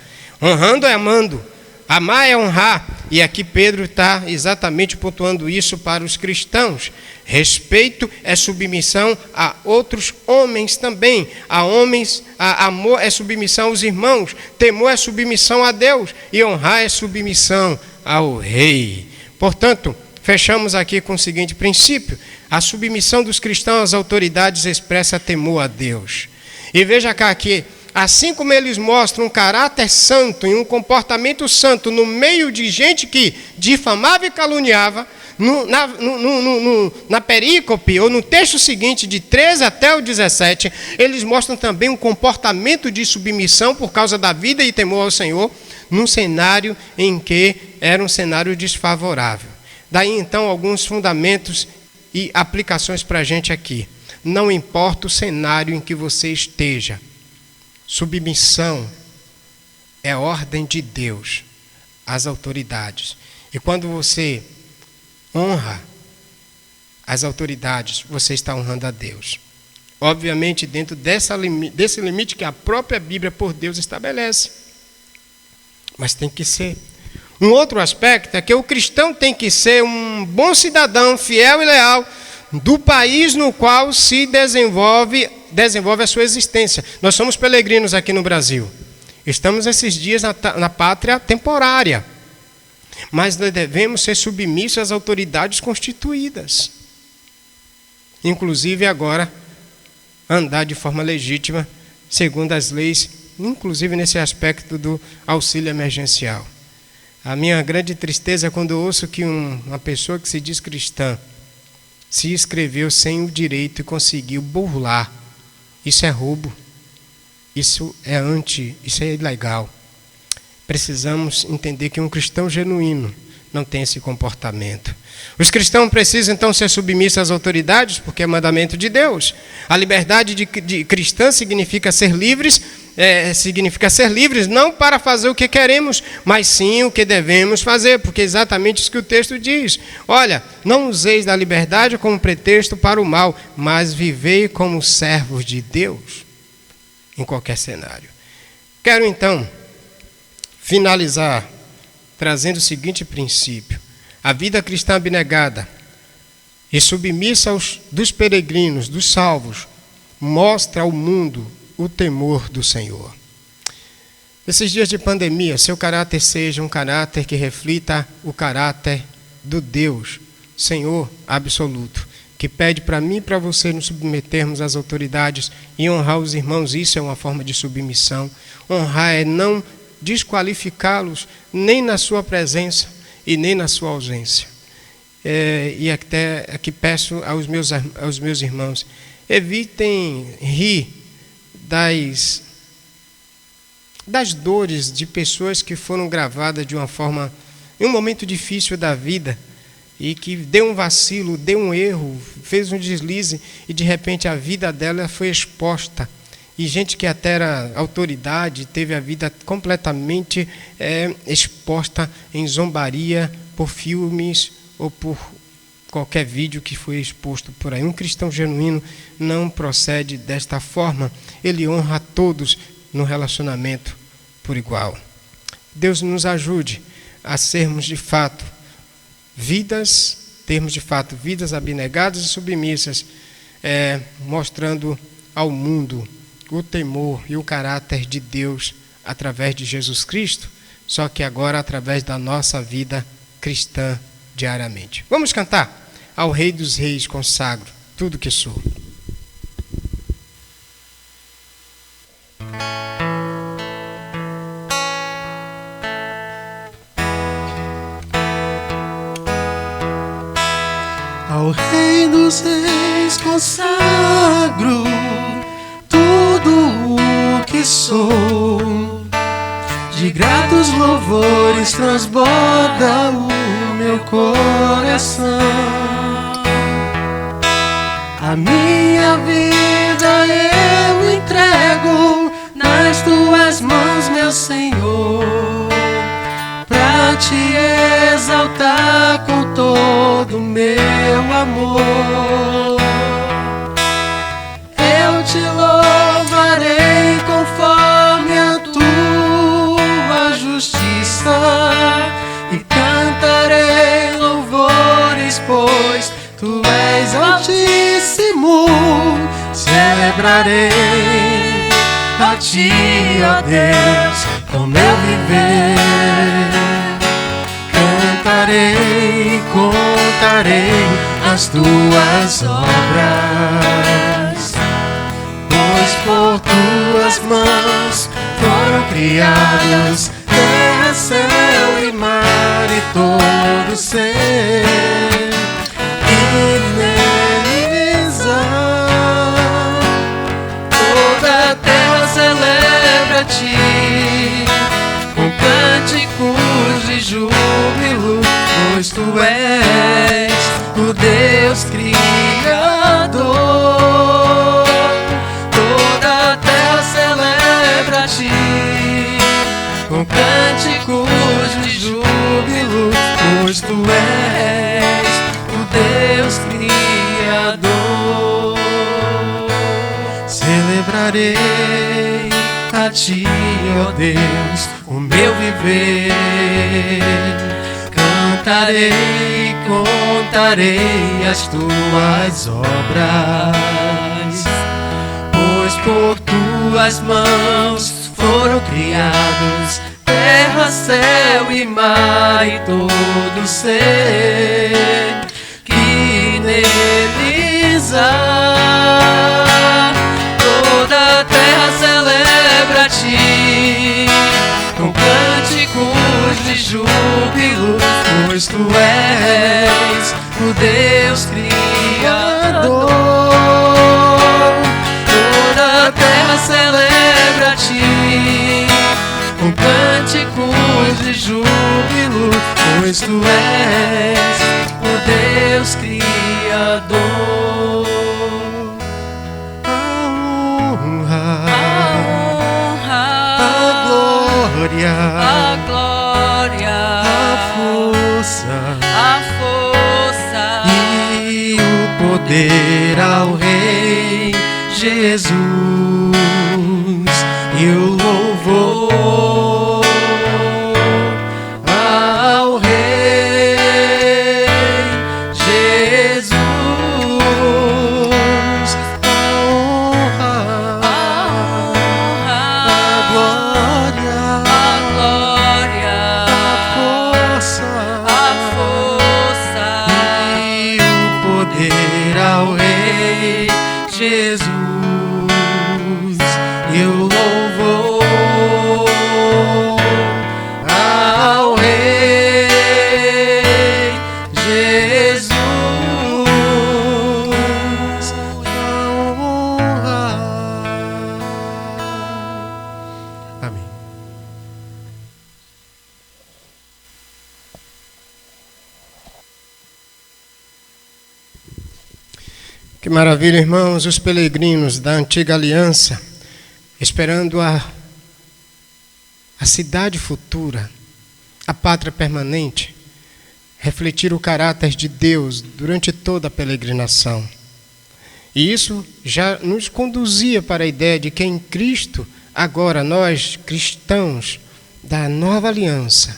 Honrando é amando, amar é honrar, e aqui Pedro está exatamente pontuando isso para os cristãos. Respeito é submissão a outros homens também. Amor é submissão aos irmãos. Temor é submissão a Deus. E honrar é submissão ao rei. Portanto, fechamos aqui com o seguinte princípio: a submissão dos cristãos às autoridades expressa temor a Deus. E veja cá que, assim como eles mostram um caráter santo e um comportamento santo no meio de gente que difamava e caluniava, na perícope, ou no texto seguinte, de 13 até o 17, eles mostram também um comportamento de submissão por causa da vida e temor ao Senhor, num cenário em que era um cenário desfavorável. Daí então alguns fundamentos e aplicações para a gente aqui. Não importa o cenário em que você esteja, submissão é ordem de Deus às autoridades. E quando você honra as autoridades, você está honrando a Deus. Obviamente, dentro desse limite que a própria Bíblia, por Deus, estabelece. Mas tem que ser. Um outro aspecto é que o cristão tem que ser um bom cidadão, fiel e leal, do país no qual se desenvolve a sua existência. Nós somos peregrinos aqui no Brasil. Estamos esses dias na pátria temporária. Mas nós devemos ser submissos às autoridades constituídas. Inclusive agora, andar de forma legítima, segundo as leis, inclusive nesse aspecto do auxílio emergencial. A minha grande tristeza é quando eu ouço que uma pessoa que se diz cristã se inscreveu sem o direito e conseguiu burlar. Isso é roubo. Isso é ilegal. Precisamos entender que um cristão genuíno não tem esse comportamento. Os cristãos precisam então ser submissos às autoridades, porque é mandamento de Deus. A liberdade de cristã significa ser livres, não para fazer o que queremos, mas sim o que devemos fazer, porque é exatamente isso que o texto diz. Olha, não useis da liberdade como pretexto para o mal, mas vivei como servos de Deus, em qualquer cenário. Quero então finalizar trazendo o seguinte princípio: a vida cristã abnegada e submissa dos peregrinos, dos salvos, mostra ao mundo o temor do Senhor. Nesses dias de pandemia, seu caráter seja um caráter que reflita o caráter do Deus, Senhor absoluto, que pede para mim e para você nos submetermos às autoridades e honrar os irmãos. Isso é uma forma de submissão. Honrar é não desqualificá-los nem na sua presença e nem na sua ausência. E até aqui peço aos meus irmãos, evitem rir das dores de pessoas que foram gravadas de uma forma, em um momento difícil da vida, e que deu um vacilo, deu um erro, fez um deslize, e de repente a vida dela foi exposta. E gente que até era autoridade, teve a vida completamente exposta em zombaria por filmes ou por qualquer vídeo que foi exposto por aí. Um cristão genuíno não procede desta forma. Ele honra a todos no relacionamento por igual. Deus nos ajude a termos de fato vidas abnegadas e submissas, mostrando ao mundo o temor e o caráter de Deus através de Jesus Cristo, só que agora através da nossa vida cristã diariamente. Vamos cantar? Ao Rei dos Reis consagro tudo que sou. Ao Rei dos Reis consagro tudo o que sou, de gratos louvores transborda o meu coração. A minha vida eu entrego nas tuas mãos, meu Senhor, pra te exaltar com todo o meu amor. Eu te louvarei conforme a tua justiça e cantarei mais altíssimo, celebrarei a Ti, ó Deus, com meu viver. Cantarei, contarei as Tuas obras, pois por Tuas mãos foram criados terra, céu e mar e todo ser. E neles toda a terra celebra a Ti, com cânticos de júbilo, pois Tu és o Deus Criador. Toda a terra celebra a Ti, com cânticos de júbilo, pois Tu és o Deus Criador. Celebrarei a Ti, ó Deus, o meu viver. Cantarei, contarei as Tuas obras, pois por Tuas mãos foram criados terra, céu e mar e todo ser que neles há. Toda a terra celebra a Ti, com cânticos de júbilo, pois Tu és o Deus Criador. Toda a terra celebra a Ti, com cânticos de júbilo, pois Tu és o Deus Criador. A glória, a força e o poder ao Rei Jesus, e o louvor ao Rei Jesus. Ao Rei Jesus, e o louvor ao Rei Jesus, a honra. Amém. Que maravilha, irmãos, os peregrinos da antiga aliança, esperando a cidade futura, a pátria permanente, refletir o caráter de Deus durante toda a peregrinação. E isso já nos conduzia para a ideia de que em Cristo, agora nós, cristãos da nova aliança,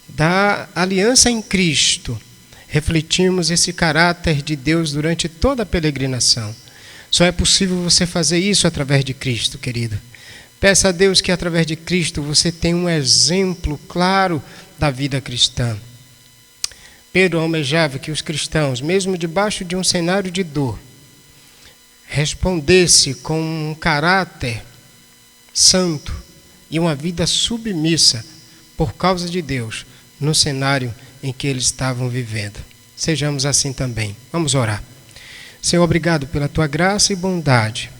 da aliança em Cristo, refletimos esse caráter de Deus durante toda a peregrinação. Só é possível você fazer isso através de Cristo, querido. Peça a Deus que através de Cristo você tenha um exemplo claro da vida cristã. Pedro almejava que os cristãos, mesmo debaixo de um cenário de dor, respondesse com um caráter santo e uma vida submissa por causa de Deus no cenário em que eles estavam vivendo. Sejamos assim também. Vamos orar. Senhor, obrigado pela Tua graça e bondade.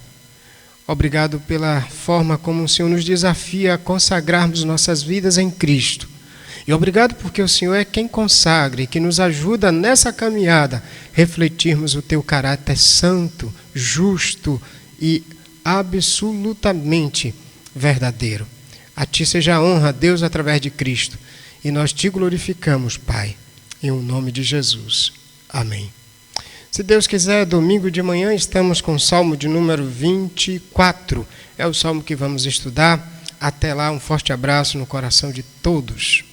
Obrigado pela forma como o Senhor nos desafia a consagrarmos nossas vidas em Cristo. E obrigado porque o Senhor é quem consagra e que nos ajuda nessa caminhada refletirmos o Teu caráter santo, justo e absolutamente verdadeiro. A Ti seja a honra, Deus, através de Cristo. E nós Te glorificamos, Pai, em nome de Jesus. Amém. Se Deus quiser, domingo de manhã estamos com o Salmo de número 24. É o Salmo que vamos estudar. Até lá, um forte abraço no coração de todos.